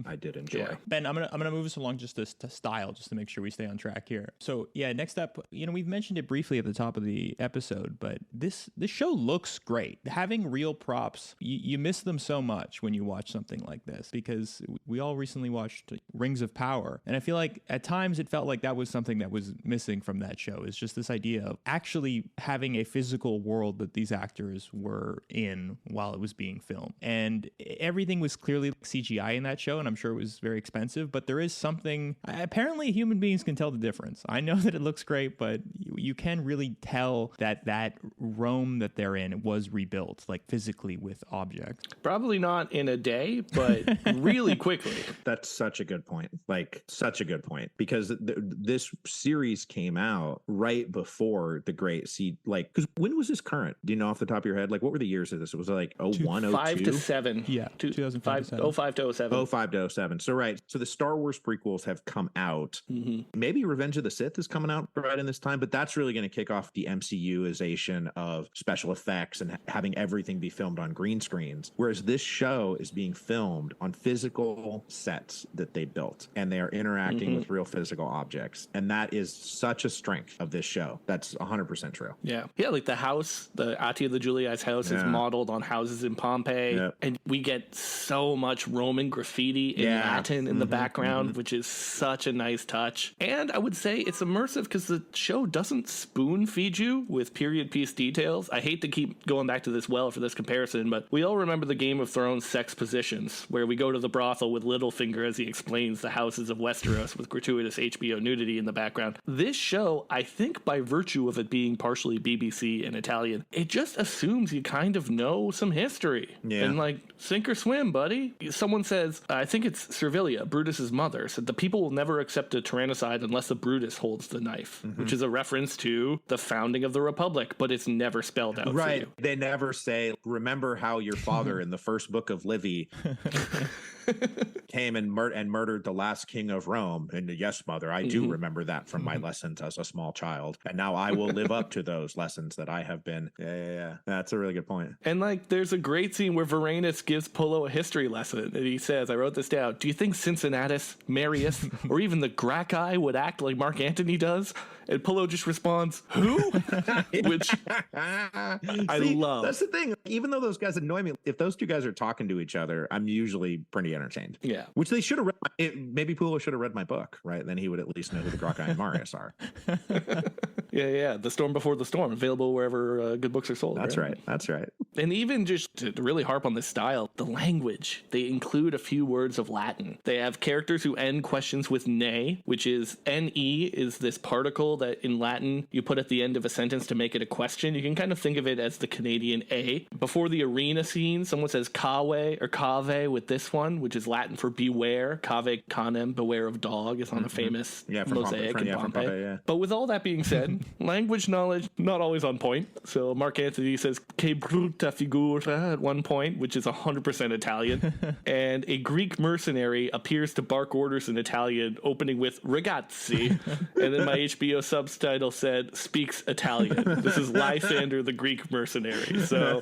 I did enjoy. Yeah. Ben, I'm gonna move us along just to style, just to make sure we stay on track here. So yeah, next up, we've mentioned it briefly at the top of the episode, but this show looks great. Having real props, you miss them so much when you watch something like this, because we all recently watched Rings of Power, and I feel like at times it felt like that was something that was missing from that show, is just this idea of actually having a physical world that these actors were in while it was being filmed. And everything was clearly CGI in that show, and I'm sure it was very expensive, but there is something, apparently human beings can tell the difference. I know that it looks great, but you can really tell that Rome that they're in was rebuilt, like physically with objects. Probably not in a day, but really quickly. That's such a good point. Like, such a good point, because this series came out right before the Great Sea. Like, because when was this current? Do you know off the top of your head? Like, what were the years of this? It was like 01, 02? 5 to 7. Yeah, 2005 to 7. 05 to 07. 05 to 07. So, right. So the Star Wars prequels have come out. Maybe Revenge of the Sith is coming out right in this time, but that's really going to kick off the MCUization of special effects and having everything be filmed on green screens. Whereas this show is being filmed on physical sets that they built, and they are interacting with real physical objects. And that is such a strength of this show. That's 100% true. Yeah. Yeah, like the house, the Atia'S the Julius house is modeled on houses in Pompeii. And we get so much Roman graffiti in Latin in the background, which is such a nice touch. And I would say it's immersive because the show doesn't spoon feed you with period piece details. I hate to keep going back to this well for this comparison, but we all remember the Game of Thrones sex positions, where we go to the brothel with Littlefinger as he explains the houses of Westeros with gratuitous HBO nudity in the background. This show, I think by virtue of it being partially BBC and Italian, it just assumes you kind of know some history. And like, sink or swim, buddy. Someone says, I think it's Servilia, Brutus's mother, said the people will never accept a tyrannicide unless the Brutus holds the knife, which is a reference to the founding of the Republic, but it's never spelled out for you. They never say, remember how your father in the first book of Livy came and murdered the last king of Rome. And yes, mother, I do remember that from my lessons as a small child. And now I will live up to those lessons that I have been. Yeah. That's a really good point. And like, there's a great scene where Varanus gives Pullo a history lesson, and he says, I wrote this down, do you think Cincinnatus, Marius, or even the Gracchi would act like Mark Antony does? And Pullo just responds, who? Which I love. That's the thing. Even though those guys annoy me, if those two guys are talking to each other, I'm usually pretty entertained. Yeah. Which they should have read. Maybe Pullo should have read my book, right? Then he would at least know who the Gracchi and Marius are. Yeah. The Storm Before the Storm, available wherever good books are sold. That's right. That's right. And even just to really harp on this style, the language, they include a few words of Latin. They have characters who end questions with ne, which is ne is this particle that in Latin you put at the end of a sentence to make it a question. You can kind of think of it as the Canadian a. Before the arena scene, someone says cave or cave with this one, which is Latin for beware. Cave canem, beware of dog, is on a famous mosaic in Pompeii. But with all that being said, language knowledge, not always on point. So Mark Antony says che brutta figura at one point, which is 100% Italian. And a Greek mercenary appears to bark orders in Italian, opening with ragazzi. And then my HBO subtitle said, speaks Italian. This is Lysander, the Greek mercenary. So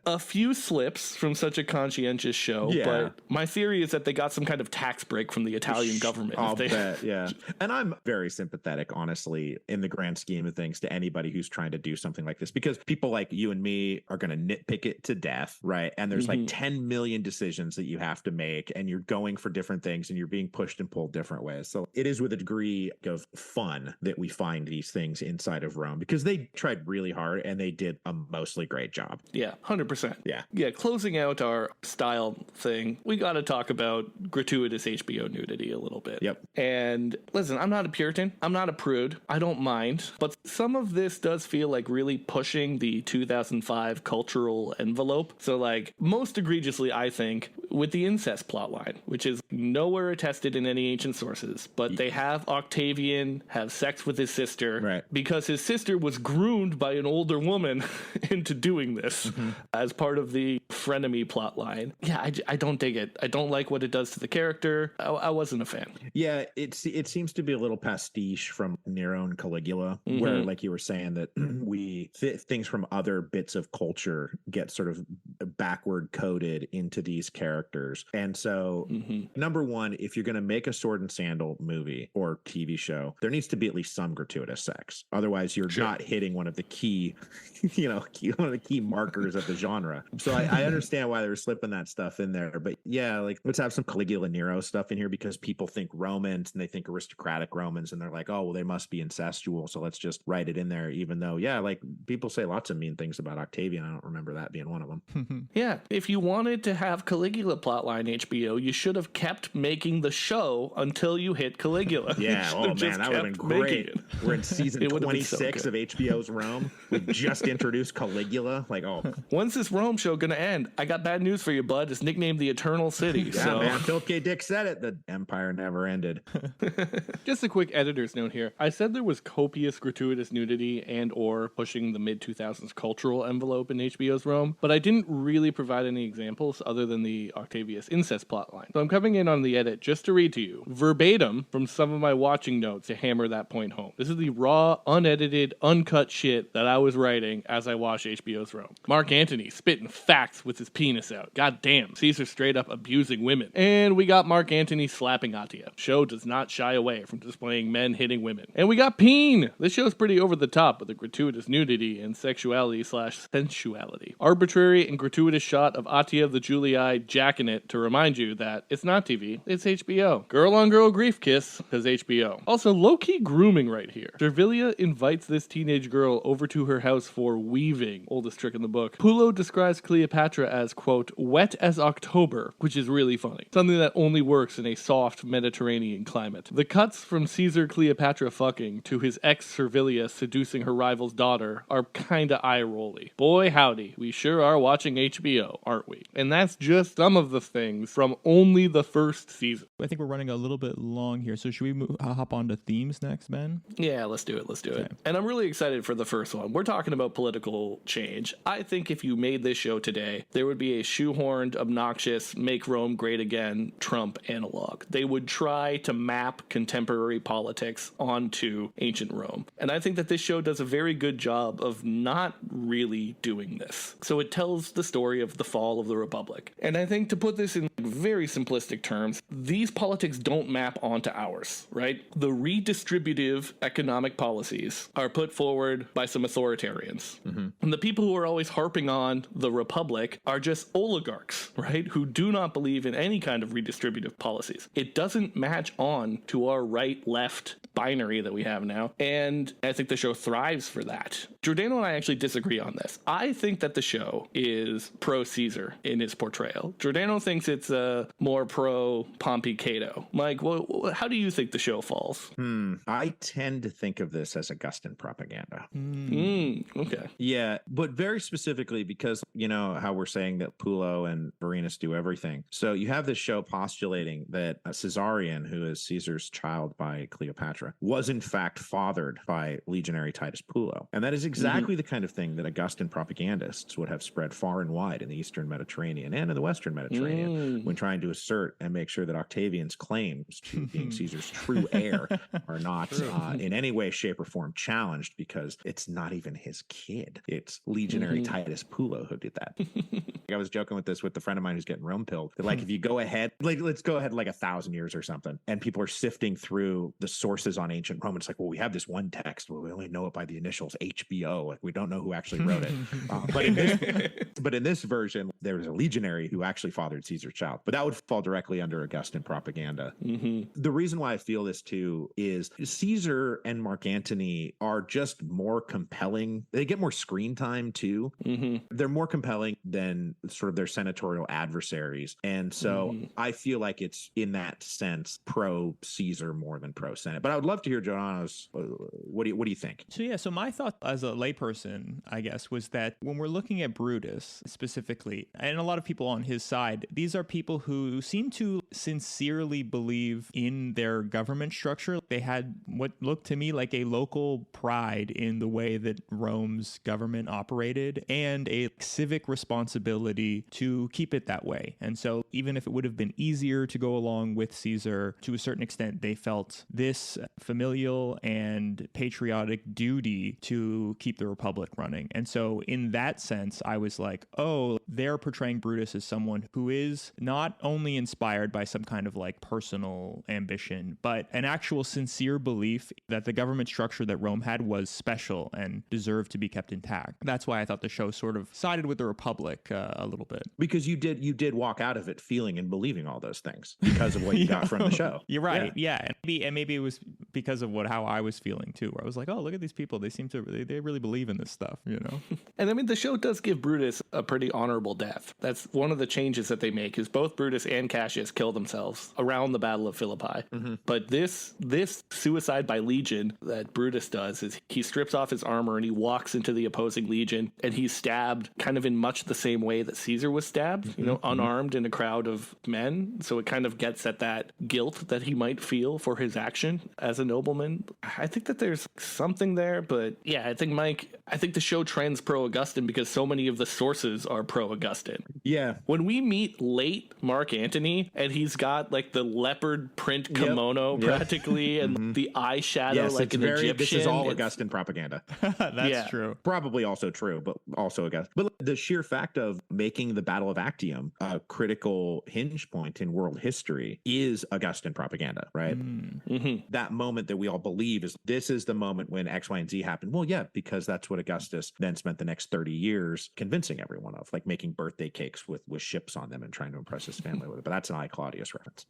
a few slips from such a conscientious show, but my theory is that they got some kind of tax break from the Italian government. I'll bet, yeah. And I'm very sympathetic, honestly, in the grand scheme of things, to anybody who's trying to do something like this, because people like you and me are going to nitpick it to death, right? And there's like 10 million decisions that you have to make, and you're going for different things, and you're being pushed and pulled different ways. So it is with a degree of fun that we find these things inside of Rome, because they tried really hard and they did a mostly great job. Yeah, 100%. Yeah. Closing out our style thing, we got to talk about gratuitous HBO nudity a little bit. Yep. And listen, I'm not a Puritan. I'm not a prude. I don't mind. But some of this does feel like really pushing the 2005 cultural envelope. So like most egregiously, I think, with the incest plotline, which is nowhere attested in any ancient sources, but they have Octavian have sex with his sister because his sister was groomed by an older woman into doing this as part of the frenemy plotline. Yeah, I don't dig it. I don't like what it does to the character. I wasn't a fan. Yeah, it seems to be a little pastiche from Nero and Caligula, where, like you were saying, that things from other bits of culture get sort of backward coded into these characters. And so, number one, if you're going to make a sword and sandal movie or TV show, there needs to be at least some gratuitous sex. Otherwise, you're not hitting one of the key, one of the key markers of the genre. So I understand why they were slipping that stuff in there. But yeah, like let's have some Caligula Nero stuff in here, because people think Romans and they think aristocratic Romans, and they're like, oh, well, they must be incestual, so let's just write it in there, even though, like people say lots of mean things about Octavian. I don't remember that being one of them. Yeah, if you wanted to have Caligula plotline HBO, you should have kept making the show until you hit Caligula. Yeah, oh man, that would have been great. We're in season 26 of HBO's Rome. We've just introduced Caligula. Like, oh. When's this Rome show gonna end? I got bad news for you, bud. It's nicknamed the Eternal City. Yeah, man, Philip K. Dick said it. The empire never ended. Just a quick editor's note here. I said there was copious gratuitous nudity and or pushing the mid-2000s cultural envelope in HBO's Rome, but I didn't really provide any examples other than the Octavius incest plotline. So I'm coming in on the edit just to read to you verbatim from some of my watching notes to hammer that point home. This is the raw, unedited, uncut shit that I was writing as I watched HBO's Rome. Mark Antony spitting facts with his penis out. God damn, Caesar straight up abusing women. And we got Mark Antony slapping Atia'S. Show does not shy away from displaying men hitting women. And we got Peen. This show's pretty over the top with the gratuitous nudity and sexuality/sensuality. Arbitrary and gratuitous shot of Atia'S the Julii jacking it to remind you that it's not TV, it's HBO. Girl on girl grief kiss, because HBO. Also, low-key grooming right here. Servilia invites this teenage girl over to her house for weaving, oldest trick in the book. Pullo describes Cleopatra as, quote, wet as October, which is really funny. Something that only works in a soft Mediterranean climate. The cuts from Caesar Cleopatra fucking to his ex Servilia seducing her rival's daughter are kinda eye-rolly. Boy howdy, we sure are watching HBO, aren't we? And that's just some of the things from only the first season. I think we're running a little bit long here, so should we hop on to themes next, Ben? Yeah, let's do it. And I'm really excited for the first one. We're talking about political change. I think if you made this show today, there would be a shoehorned, obnoxious, make Rome great again Trump analog. They would try to map contemporary politics onto ancient Rome. And I think that this show does a very good job of not really doing this. So it tells the story story of the fall of the Republic. And I think, to put this in very simplistic terms, these politics don't map onto ours, right? The redistributive economic policies are put forward by some authoritarians. And the people who are always harping on the Republic are just oligarchs, right? Who do not believe in any kind of redistributive policies. It doesn't match on to our right-left binary that we have now. And I think the show thrives for that. Giordano and I actually disagree on this. I think that the show is pro-Caesar in its portrayal. Giordano thinks it's more pro-Pompey Cato. Mike, well, how do you think the show falls? I tend to think of this as Augustan propaganda. Okay. Yeah, but very specifically because, you know, how we're saying that Pulo and Vorenus do everything. So you have this show postulating that Caesarion, who is Caesar's child by Cleopatra, was in fact fathered by legionary Titus Pulo. And that is exactly the kind of thing that Augustan propagandists would have spread far and wide in the Eastern Mediterranean and in the Western Mediterranean when trying to assert and make sure that Octavian's claims to being Caesar's true heir are not in any way, shape, or form challenged, because it's not even his kid. It's legionary Titus Pulo who did that. I was joking with this with a friend of mine who's getting Rome pilled. That, like, if you go ahead, like, let's go ahead like 1,000 years or something, and people are sifting through the sources on ancient Rome. It's like, well, we have this one text, well, we only know it by the initials HBO. Like, we don't know who actually wrote it. But in this version, there was a legionary who actually fathered Caesar's child. But that would fall directly under Augustan propaganda. The reason why I feel this too is Caesar and Mark Antony are just more compelling. They get more screen time too. They're more compelling than sort of their senatorial adversaries. And so I feel like it's, in that sense, pro Caesar more than pro Senate. But I would love to hear Giordano's. What do you think? So my thought as a layperson, I guess, was that when we're looking at Brutus specifically, and a lot of people on his side, these are people who seem to sincerely believe in their government structure. They had what looked to me like a local pride in the way that Rome's government operated and a civic responsibility to keep it that way. And so even if it would have been easier to go along with Caesar, to a certain extent, they felt this familial and patriotic duty to keep the Republic running. And so in that sense, I was like, oh, they're portraying Brutus as someone who is not only inspired by some kind of like personal ambition, but an actual sincere belief that the government structure that Rome had was special and deserved to be kept intact. That's why I thought the show sort of sided with the Republic a little bit. Because you did walk out of it feeling and believing all those things because of what you got from the show. You're right. Yeah. And maybe it was because of how I was feeling too, where I was like, oh, look at these people. They seem to they really believe in this stuff, you know? And I mean, the show does give Brutus a pretty honorable death. That's one of the changes that they make, is both Brutus and Cassius kill themselves around the Battle of Philippi. But this suicide by legion that Brutus does is he strips off his armor and he walks into the opposing legion, and he's stabbed kind of in much the same way that Caesar was stabbed, you know, unarmed in a crowd of men. So it kind of gets at that guilt that he might feel for his action as a nobleman. I think that there's something there, but yeah, I think the show trends pro-Augustan because so many of the sources are pro-Augustan. Yeah. When we meet late Mark Antony and he's got like the leopard print kimono practically and the eyeshadow like an Egyptian. This is all Augustan propaganda. That's true. Probably also true, but also Augustan. But the sheer fact of making the Battle of Actium a critical hinge point in world history is Augustan propaganda, right? That moment that we all believe this is the moment when X, Y, and Z happened. Well, yeah, because that's what Augustus then spent the next 30 years convincing everyone of, like making birthday cakes with ships on them and trying to impress his family with it. But that's an I, Claudius reference.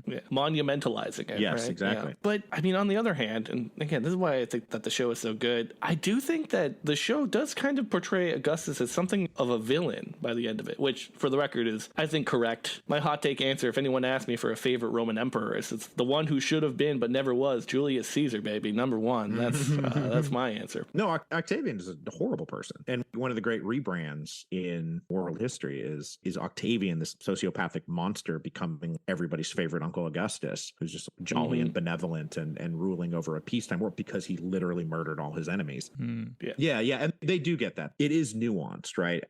Yeah. Monumentalizing it. Yes, right? exactly. Yeah. But I mean, on the other hand, and again, this is why I think that the show is so good, I do think that the show does kind of portray Augustus as something of a villain by the end of it, which for the record is, I think, correct. My hot take answer, if anyone asks me for a favorite Roman emperor, is it's the one who should have been but never was, Julius Caesar, baby, number one. That's my answer. No, Octavian is a horrible person. And one of the great rebrands in world history is Octavian, this sociopathic monster, becoming everybody's favorite Uncle Augustus, who's just jolly and benevolent and ruling over a peacetime world because he literally murdered all his enemies. Yeah, and they do get that. It is nuanced, right?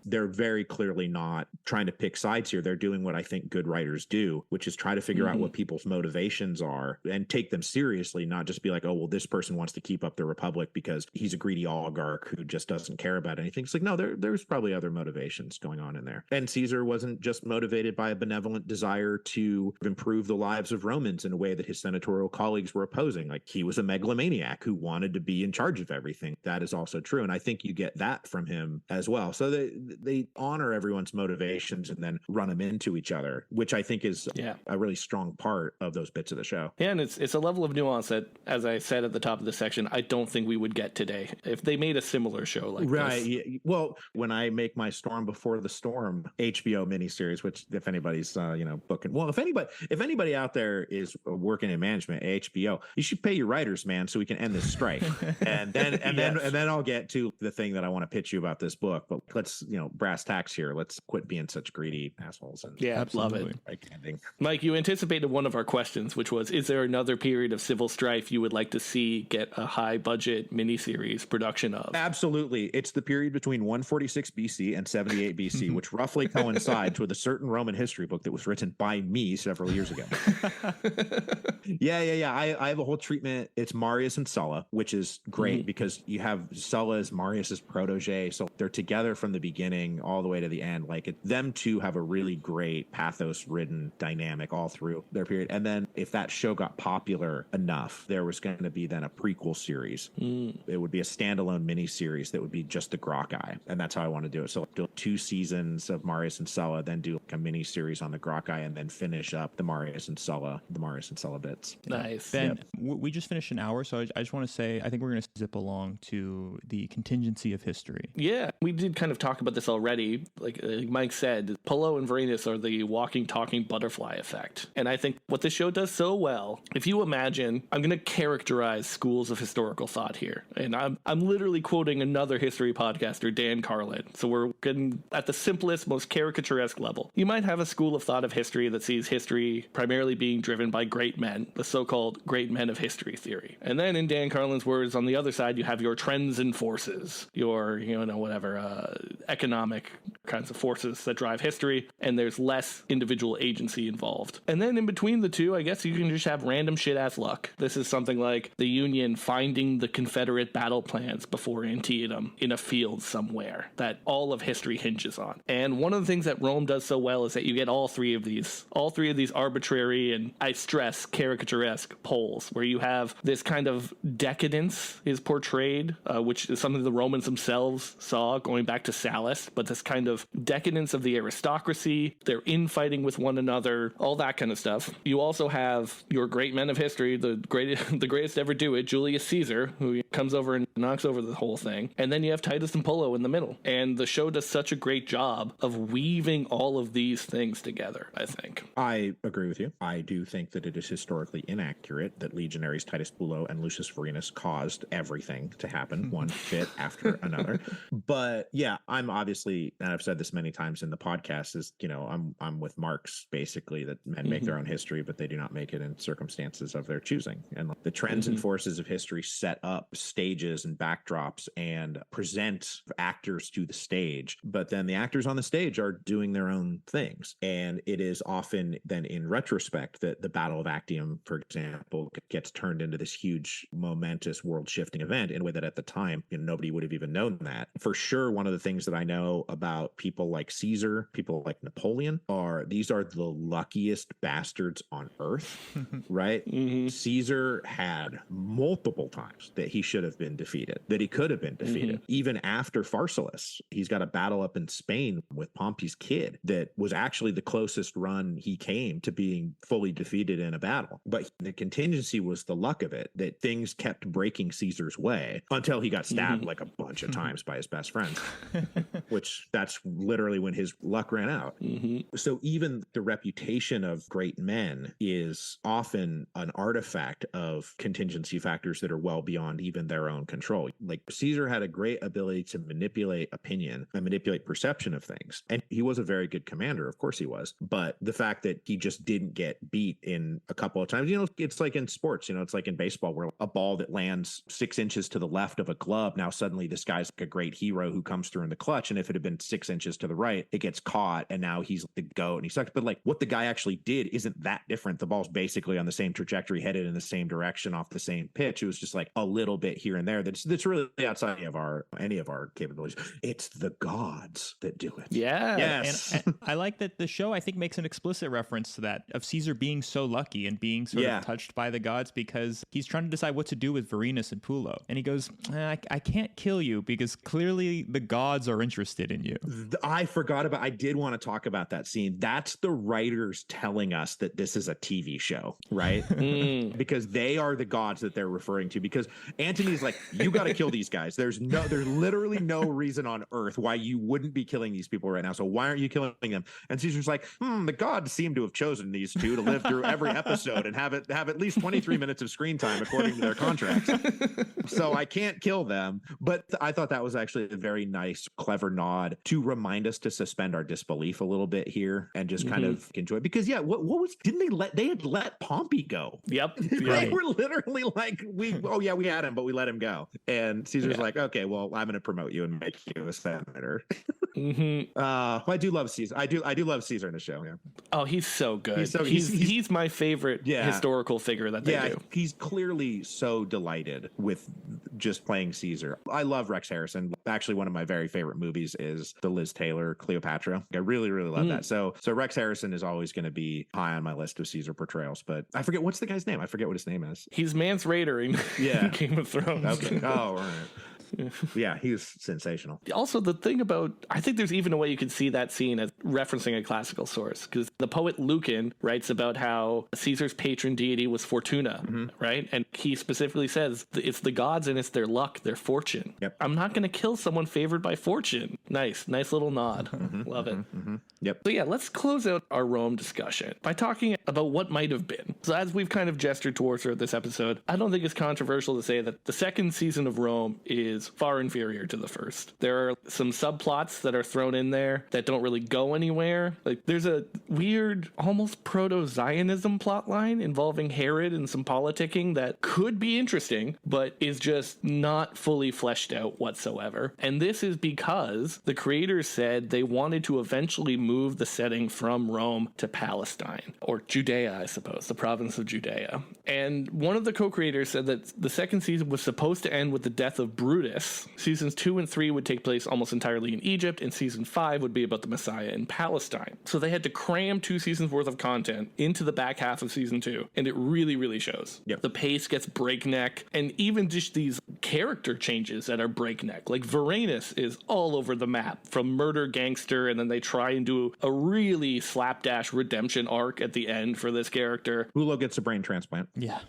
They're very clearly not trying to pick sides here. They're doing what I think good writers do, which is try to figure out what people's motivations are and take them seriously, not just be like, oh, well, this person wants to keep up the republic because he's a greedy oligarch who just doesn't care about anything. It's like, no, there's probably other motivations going on in there. And Caesar wasn't just motivated by a benevolent desire to improve the lives of Romans in a way that his senatorial colleagues were opposing. Like, he was a megalomaniac who wanted to be in charge of everything. That is also true. And I think you get that from him as well. So they honor everyone's motivations and then run them into each other, which I think is a really strong part of those bits of the show. Yeah, and it's a level of nuance that, as I said at the top of the section, I don't think we would get today if they made a similar show like this. Yeah. Well, when I make my Storm Before the Storm HBO miniseries, which if anybody's booking, well, if anybody out there is working in management at HBO, you should pay your writers, man, so we can end this strike. and then I'll get to the thing that I want to pitch you about this book. But let's brass tacks here. Let's quit being such greedy assholes. And love it. Mike, you anticipated one of our questions, which was, is there another period of civil strife you would like to see get a high budget miniseries production of? Absolutely. It's the period between 146 BC and 78 BC, which roughly coincides with a certain Roman history book that was written by me several years ago. Yeah. I have a whole treatment. It's Marius and Sulla, which is great because you have Sulla as Marius's protege. So they're together from the beginning all the way to the end. Like, them two have a really great pathos-ridden dynamic all through their period. And then if that show got popular enough, there was going to be then a prequel series. It would be a standalone miniseries that would be just the Gracchi. And that's how I want to do it. So do 2 seasons of Marius and Sulla, then do like a miniseries on the Gracchi, and then finish up the Marius and Sulla bits. Nice. Ben, we just finished an hour, so I just want to say I think we're going to zip along to the contingency of history. Yeah, we did kind of talk about this already. Like Mike said, Pullo and Varenus are the walking, talking butterfly effect. And I think what this show does so well, if you imagine, I'm going to characterize schools of historical thought here. And I'm literally quoting another history podcaster, Dan Carlin. So we're getting at the simplest, most caricaturesque level. You might have a school of thought of history that sees history primarily being driven by great men, the so-called great men of history theory. And then in Dan Carlin's words, on the other side, you have your trends and forces, your, economic kinds of forces that drive history, and there's less individual agency involved. And then in between the two, I guess you can just have random shit-ass luck. This is something like the Union finding the Confederate battle plans before Antietam in a field somewhere that all of history hinges on. And one of the things that Rome does so well is that you get all three of these arbitrary and, I stress, caricaturesque poles, where you have this kind of decadence is portrayed, which is something the Romans themselves saw going back to Sallust, but this kind of decadence of the aristocracy, their infighting with one another, all that kind of stuff. You also have your great men of history, the greatest to ever do it, Julius Caesar, who comes over and knocks over the whole thing. And then you have Titus and Pullo in the middle. And the show does such a great job of weaving all of these things together, I think. I agree with you. I do think that it is historically inaccurate that legionaries Titus Pullo and Lucius Varenus caused everything to happen, one bit after another. But yeah, I'm obviously, and I've said this many times in the podcast, is, I'm with Marx, basically, that men make their own history, but they do not make it in circumstances of their choosing. And the trends and forces of history set up stages and backdrops and present actors to the stage, but then the actors on the stage are doing their own things. And it is often then in retrospect that the Battle of Actium, for example, gets turned into this huge, momentous, world-shifting event in a way that at the time, nobody would have even known that. For sure, one of the things that I know about people like Caesar, people like Napoleon, these are the luckiest bastards on earth, right? Caesar had multiple times that he should have been defeated, that he could have been defeated. Even after Pharsalus, he's got a battle up in Spain with Pompey's kid that was actually the closest run he came to being fully defeated in a battle. But the contingency was the luck of it, that things kept breaking Caesar's way until he got stabbed like a bunch of times by his best friend, which that's literally when his luck ran out. So even the reputation of great men is often an artifact of contingency factors that are well beyond even their own control. control. Like Caesar had a great ability to manipulate opinion and manipulate perception of things. And he was a very good commander. Of course he was. But the fact that he just didn't get beat in a couple of times, it's like in sports, it's like in baseball where a ball that lands 6 inches to the left of a glove, now suddenly this guy's like a great hero who comes through in the clutch. And if it had been 6 inches to the right, it gets caught and now he's the GOAT and he sucks. But like what the guy actually did isn't that different. The ball's basically on the same trajectory, headed in the same direction off the same pitch. It was just like a little bit here and there that's really outside of any of our capabilities. It's the gods that do it. Yeah. Yes. And I like that the show, I think, makes an explicit reference to that, of Caesar being so lucky and being sort of touched by the gods, because he's trying to decide what to do with Varenus and Pulo. And he goes, I can't kill you because clearly the gods are interested in you. I did want to talk about that scene. That's the writers telling us that this is a TV show, right? Because they are the gods that they're referring to. Because Antony's like, you got to kill these guys. There's literally no reason on earth why you wouldn't be killing these people right now. So why aren't you killing them? And Caesar's like, the gods seem to have chosen these two to live through every episode and have at least 23 minutes of screen time according to their contracts. So I can't kill them. But I thought that was actually a very nice, clever nod to remind us to suspend our disbelief a little bit here and just kind of enjoy. Because they had let Pompey go. Yep. They were literally like, we had him, but we let him go. And Caesar's like, okay, well, I'm going to promote you and make you a senator. I do love Caesar. I do love Caesar in the show. Yeah. Oh, he's so good. He's my favorite historical figure that they do. He's clearly so delighted with just playing Caesar. I love Rex Harrison. Actually, one of my very favorite movies is the Liz Taylor Cleopatra. I really, really love that. So Rex Harrison is always going to be high on my list of Caesar portrayals. But I forget, what's the guy's name? I forget what his name is. He's Mance Rayder in Game of Thrones. Okay. Oh, right. Yeah, he was sensational. Also, the thing about, I think there's even a way you could see that scene as referencing a classical source, because the poet Lucan writes about how Caesar's patron deity was Fortuna, right? And he specifically says it's the gods and it's their luck, their fortune. Yep. I'm not going to kill someone favored by fortune. Nice little nod. Love it. Yep. So yeah, let's close out our Rome discussion by talking about what might have been. So as we've kind of gestured towards throughout this episode, I don't think it's controversial to say that the second season of Rome is far inferior to the first. There are some subplots that are thrown in there that don't really go anywhere. Like there's a weird, almost proto-Zionism plot line involving Herod and some politicking that could be interesting, but is just not fully fleshed out whatsoever. And this is because the creators said they wanted to eventually move the setting from Rome to Palestine, or Judea, I suppose, the province of Judea. And one of the co-creators said that the second season was supposed to end with the death of Brutus. Seasons 2 and 3 would take place almost entirely in Egypt, and season 5 would be about the Messiah in Palestine. So they had to cram 2 seasons worth of content into the back half of season 2, and it really, really shows. Yep. The pace gets breakneck, and even just these character changes that are breakneck. Like Varenus is all over the map, from murder gangster, and then they try and do a really slapdash redemption arc at the end for this character. Pulo gets a brain transplant. Yeah.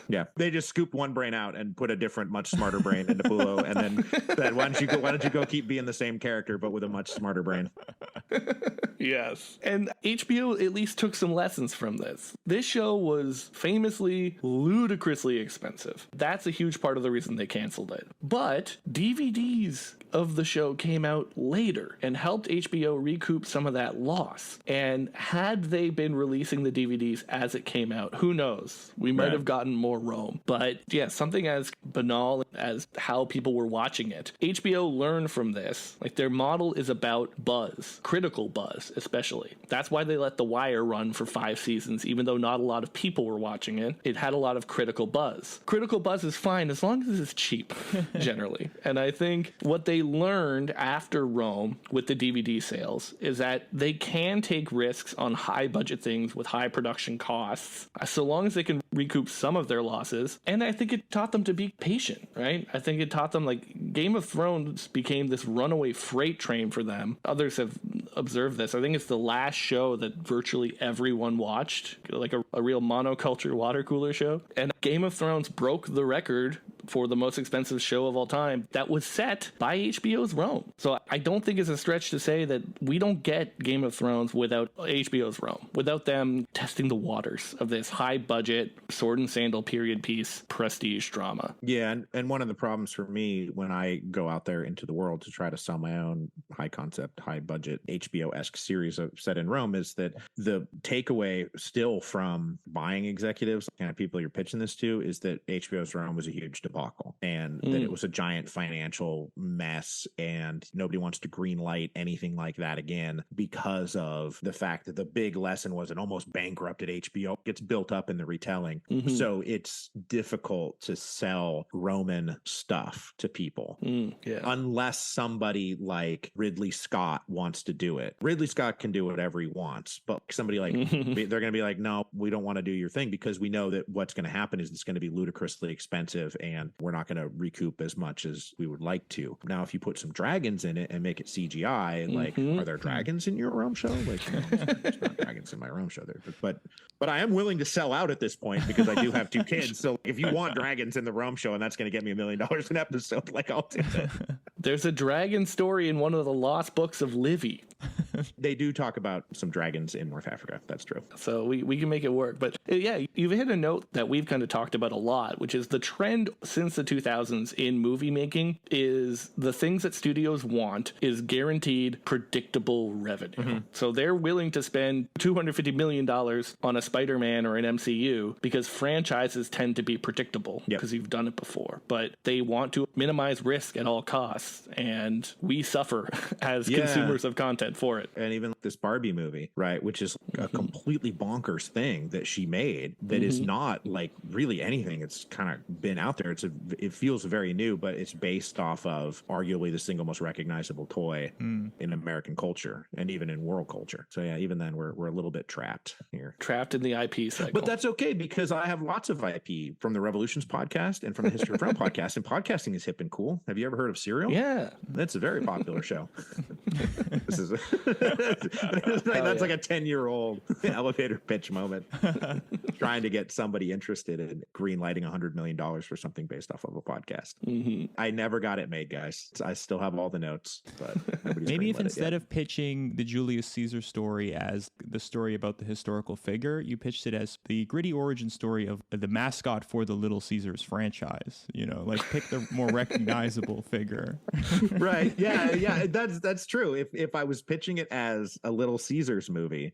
Yeah, they just scoop one brain out and put a different, much smarter brain into Pulo, and then why don't you go keep being the same character but with a much smarter brain? Yes. And HBO at least took some lessons from this. This show was famously ludicrously expensive. That's a huge part of the reason they canceled it. But DVDs of the show came out later and helped HBO recoup some of that loss. And had they been releasing the DVDs as it came out, who knows? We might have gotten more Rome. But yeah, something as banal as how people were watching it. HBO learned from this. Like their model is about buzz, critical buzz especially. That's why they let The Wire run for 5 seasons, even though not a lot of people were watching it. It had a lot of critical buzz. Critical buzz is fine as long as it's cheap, generally. And I think what they learned after Rome with the DVD sales is that they can take risks on high budget things with high production costs, so long as they can recoup some of their losses. And I think it taught them to be patient, right? I think it taught them, like, Game of Thrones became this runaway freight train for them. Others have observed this. I think it's the last show that virtually everyone watched, like a real monoculture water cooler show. And Game of Thrones broke the record for the most expensive show of all time that was set by HBO's Rome. So I don't think it's a stretch to say that we don't get Game of Thrones without HBO's Rome, without them testing the waters of this high budget sword and sandal period piece prestige drama. Yeah, and one of the problems for me when I go out there into the world to try to sell my own high concept, high budget HBO-esque series set in Rome is that the takeaway still from buying executives, kind of people you're pitching this to, is that HBO's Rome was a huge debacle and that it was a giant financial mess and nobody wants to green light anything like that again because of the fact that the big lesson was it almost bankrupted HBO. It gets built up in the retelling. So it's difficult to sell Roman stuff to people unless somebody like Ridley Scott wants to do it. Ridley Scott can do whatever he wants, but somebody like they're going to be like, no, we don't want to do your thing because we know that what's going to happen is it's going to be ludicrously expensive and we're not going to recoup as much as we would like to. Now, if you put some dragons in it and make it CGI, like, are there dragons in your Rome show? Like, no, there's not dragons in my Rome show there, but I am willing to sell out at this point because I do have 2 kids. So if you want dragons in the Rome show and that's going to get me $1 million an episode, like I'll do it. There's a dragon story in one of the lost books of Livy. They do talk about some dragons in North Africa. That's true. So we can make it work. But yeah, you've hit a note that we've kind of talked about a lot, which is the trend since the 2000s in movie making is the things that studios want is guaranteed predictable revenue. So they're willing to spend $250 million on a Spider-Man or an MCU because franchises tend to be predictable because you've done it before. But they want to minimize risk at all costs. And we suffer as consumers of content for it. And even this Barbie movie, right, which is a completely bonkers thing that she made that is not like really anything. It's kind of been out there. It feels very new, but it's based off of arguably the single most recognizable toy in American culture and even in world culture. So yeah, even then we're a little bit trapped here. Trapped in the IP cycle. But that's okay because I have lots of IP from the Revolutions podcast and from the History of Film podcast, and podcasting is hip and cool. Have you ever heard of Serial? Yeah. That's a very popular show. This is that's like a 10-year-old elevator pitch moment. Trying to get somebody interested in greenlighting $100 million for something based off of a podcast. I never got it made, guys. I still have all the notes, but maybe if instead of pitching the Julius Caesar story as the story about the historical figure, you pitched it as the gritty origin story of the mascot for the Little Caesars franchise. You know, like pick the more recognizable figure. Right. Yeah. That's true. If I was pitching it as a Little Caesars movie,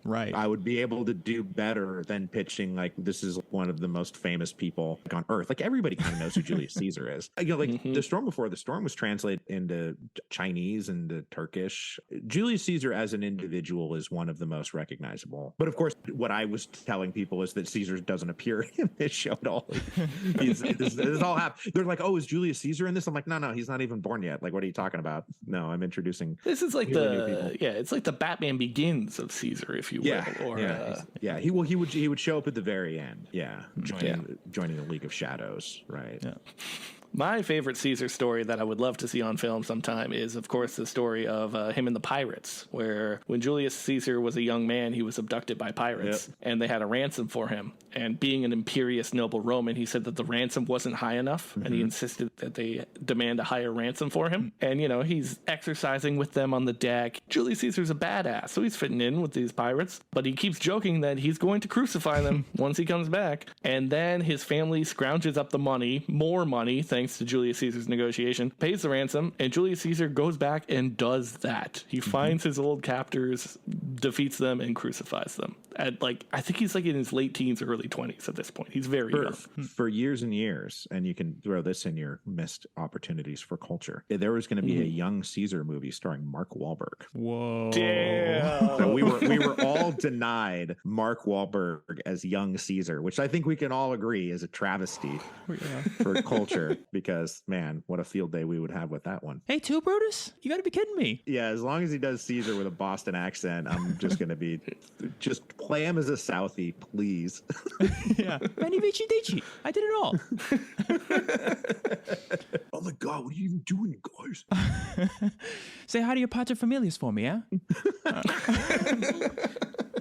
right, I would be able to do better than pitching like this is one of the most famous people on earth. Like everybody kind of knows who Julius Caesar is. You know, like The Storm Before the Storm was translated into Chinese and to Turkish. Julius Caesar as an individual is one of the most recognizable. But of course, what I was telling people is that Caesar doesn't appear in this show at all. This all happened. They're like, "Oh, is Julius Caesar in this?" I'm like, "No, he's not even born yet. Like, what are you talking about?" No, I'm introducing. This is like it's like the Batman Begins of Caesar, if you will. He would show up at the very end. Yeah, joining the League of Shadows, right? Yeah. My favorite Caesar story that I would love to see on film sometime is, of course, the story of him and the pirates, where when Julius Caesar was a young man, he was abducted by pirates, and they had a ransom for him. And being an imperious noble Roman, he said that the ransom wasn't high enough, and he insisted that they demand a higher ransom for him. And, you know, he's exercising with them on the deck. Julius Caesar's a badass, so he's fitting in with these pirates, but he keeps joking that he's going to crucify them once he comes back. And then his family scrounges up the money, more money, thanks to Julius Caesar's negotiation, pays the ransom, and Julius Caesar goes back and does that. He finds his old captors, defeats them, and crucifies them. At I think he's like in his late teens, early 20s at this point. He's very young. For years and years, and you can throw this in your missed opportunities for culture. There was going to be a young Caesar movie starring Mark Wahlberg. Whoa. Damn. So we were all denied Mark Wahlberg as young Caesar, which I think we can all agree is a travesty for culture. Because, man, what a field day we would have with that one. Hey, too, Brutus? You got to be kidding me. Yeah, as long as he does Caesar with a Boston accent, I'm just going to be... just play him as a Southie, please. Yeah. Manny Vici Dici. I did it all. Oh, my God, what are you even doing, guys? Say hi to your pater familias for me, yeah?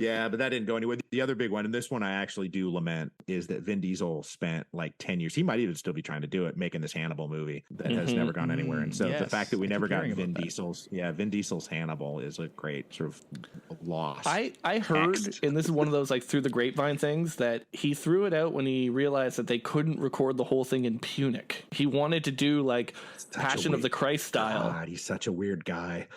Yeah, but that didn't go anywhere. The other big one, and this one I actually do lament, is that Vin Diesel spent like 10 years. He might even still be trying to do it, making this Hannibal movie that has never gone anywhere. And so the fact that we never got Vin Diesel's Hannibal is a great sort of loss. I heard, and this is one of those like through the grapevine things, that he threw it out when he realized that they couldn't record the whole thing in Punic. He wanted to do like Passion of the Christ style. God, he's such a weird guy.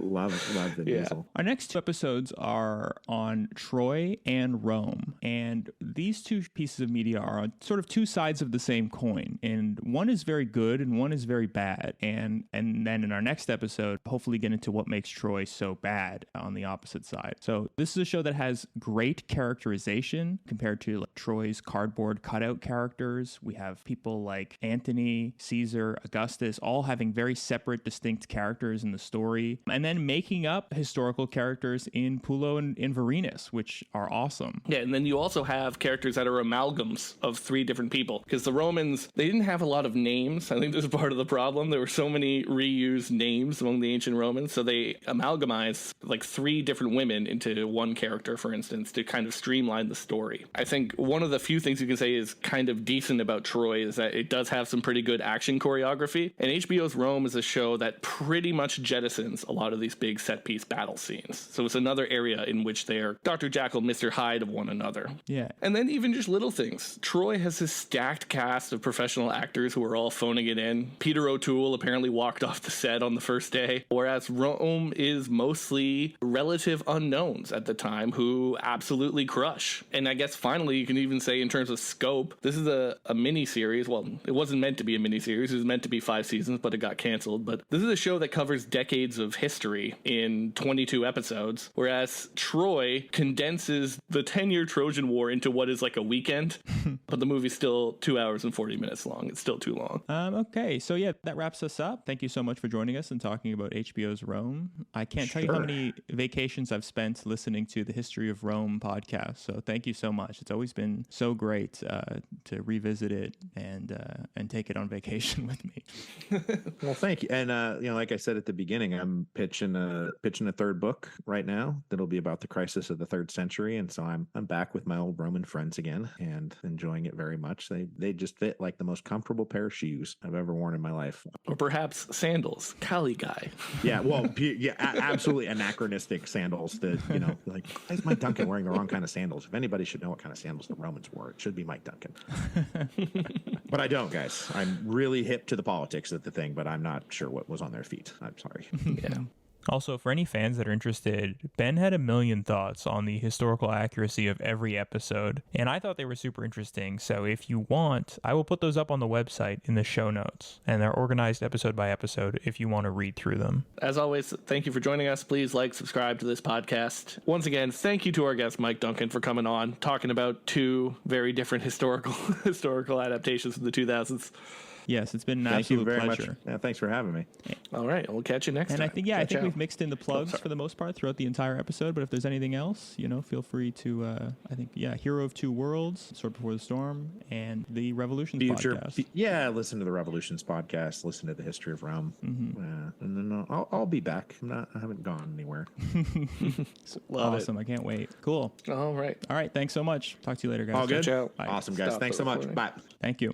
love Vin Diesel. Our next two episodes are on Troy and Rome, and these two pieces of media are on sort of two sides of the same coin, and one is very good and one is very bad. And then in our next episode, hopefully get into what makes Troy so bad on the opposite side. So this is a show that has great characterization compared to like Troy's cardboard cutout characters. We have people like Antony, Caesar, Augustus, all having very separate, distinct characters in the story, and then making up historical characters in Pulo and in Varenus, which are awesome. Yeah, and then you also have characters that are amalgams of three different people, because the Romans, they didn't have a lot of names. I think this is part of the problem. There were so many reused names among the ancient Romans, so they amalgamized like three different women into one character, for instance, to kind of streamline the story. I think one of the few things you can say is kind of decent about Troy is that it does have some pretty good action choreography, and HBO's Rome is a show that pretty much jettisons a lot of these big set-piece battle scenes. So it's another area in which they're Dr. Jekyll, Mr. Hyde of one another. Yeah. And then even just little things. Troy has this stacked cast of professional actors who are all phoning it in. Peter O'Toole apparently walked off the set on the first day, whereas Rome is mostly relative unknowns at the time who absolutely crush. And I guess finally you can even say in terms of scope, this is a mini-series. Well, it wasn't meant to be a mini-series. It was meant to be 5 seasons, but it got canceled. But this is a show that covers decades of history in 22 episodes, whereas Troy condenses the 10-year Trojan War into what is like a weekend, but the movie's still 2 hours and 40 minutes long. It's still too long. Okay, so yeah, that wraps us up. Thank you so much for joining us and talking about HBO's Rome. I can't tell you how many vacations I've spent listening to the History of Rome podcast, so thank you so much. It's always been so great to revisit it and take it on vacation with me. Well, thank you. And like I said at the beginning, I'm pitching a third book right now that'll be about the crisis of the 3rd century, and so I'm back with my old Roman friends again and enjoying it very much. They just fit like the most comfortable pair of shoes I've ever worn in my life. Or perhaps sandals, Kali guy. Yeah, well, absolutely anachronistic sandals that, like, why is Mike Duncan wearing the wrong kind of sandals? If anybody should know what kind of sandals the Romans wore, it should be Mike Duncan. But I don't, guys. I'm really hip to the politics of the thing, but I'm not sure what was on their feet. I'm sorry. Yeah. Also, for any fans that are interested, Ben had a million thoughts on the historical accuracy of every episode, and I thought they were super interesting. So if you want, I will put those up on the website in the show notes, and they're organized episode by episode if you want to read through them. As always, thank you for joining us. Please like, subscribe to this podcast. Once again, thank you to our guest, Mike Duncan, for coming on, talking about 2 very different historical adaptations of the 2000s. Yes, it's been an absolute pleasure. Much. Yeah, thanks for having me. All right, we'll catch you next time. And I think we've mixed in the plugs for the most part throughout the entire episode. But if there's anything else, feel free to. Hero of Two Worlds, Sword Before the Storm, and the Revolutions podcast. Listen to the Revolutions podcast. Listen to the History of Rome. And then I'll be back. I haven't gone anywhere. Awesome! I can't wait. Cool. All right. Thanks so much. Talk to you later, guys. All good. Ciao. Awesome, guys. Thanks so much. Bye. Thank you.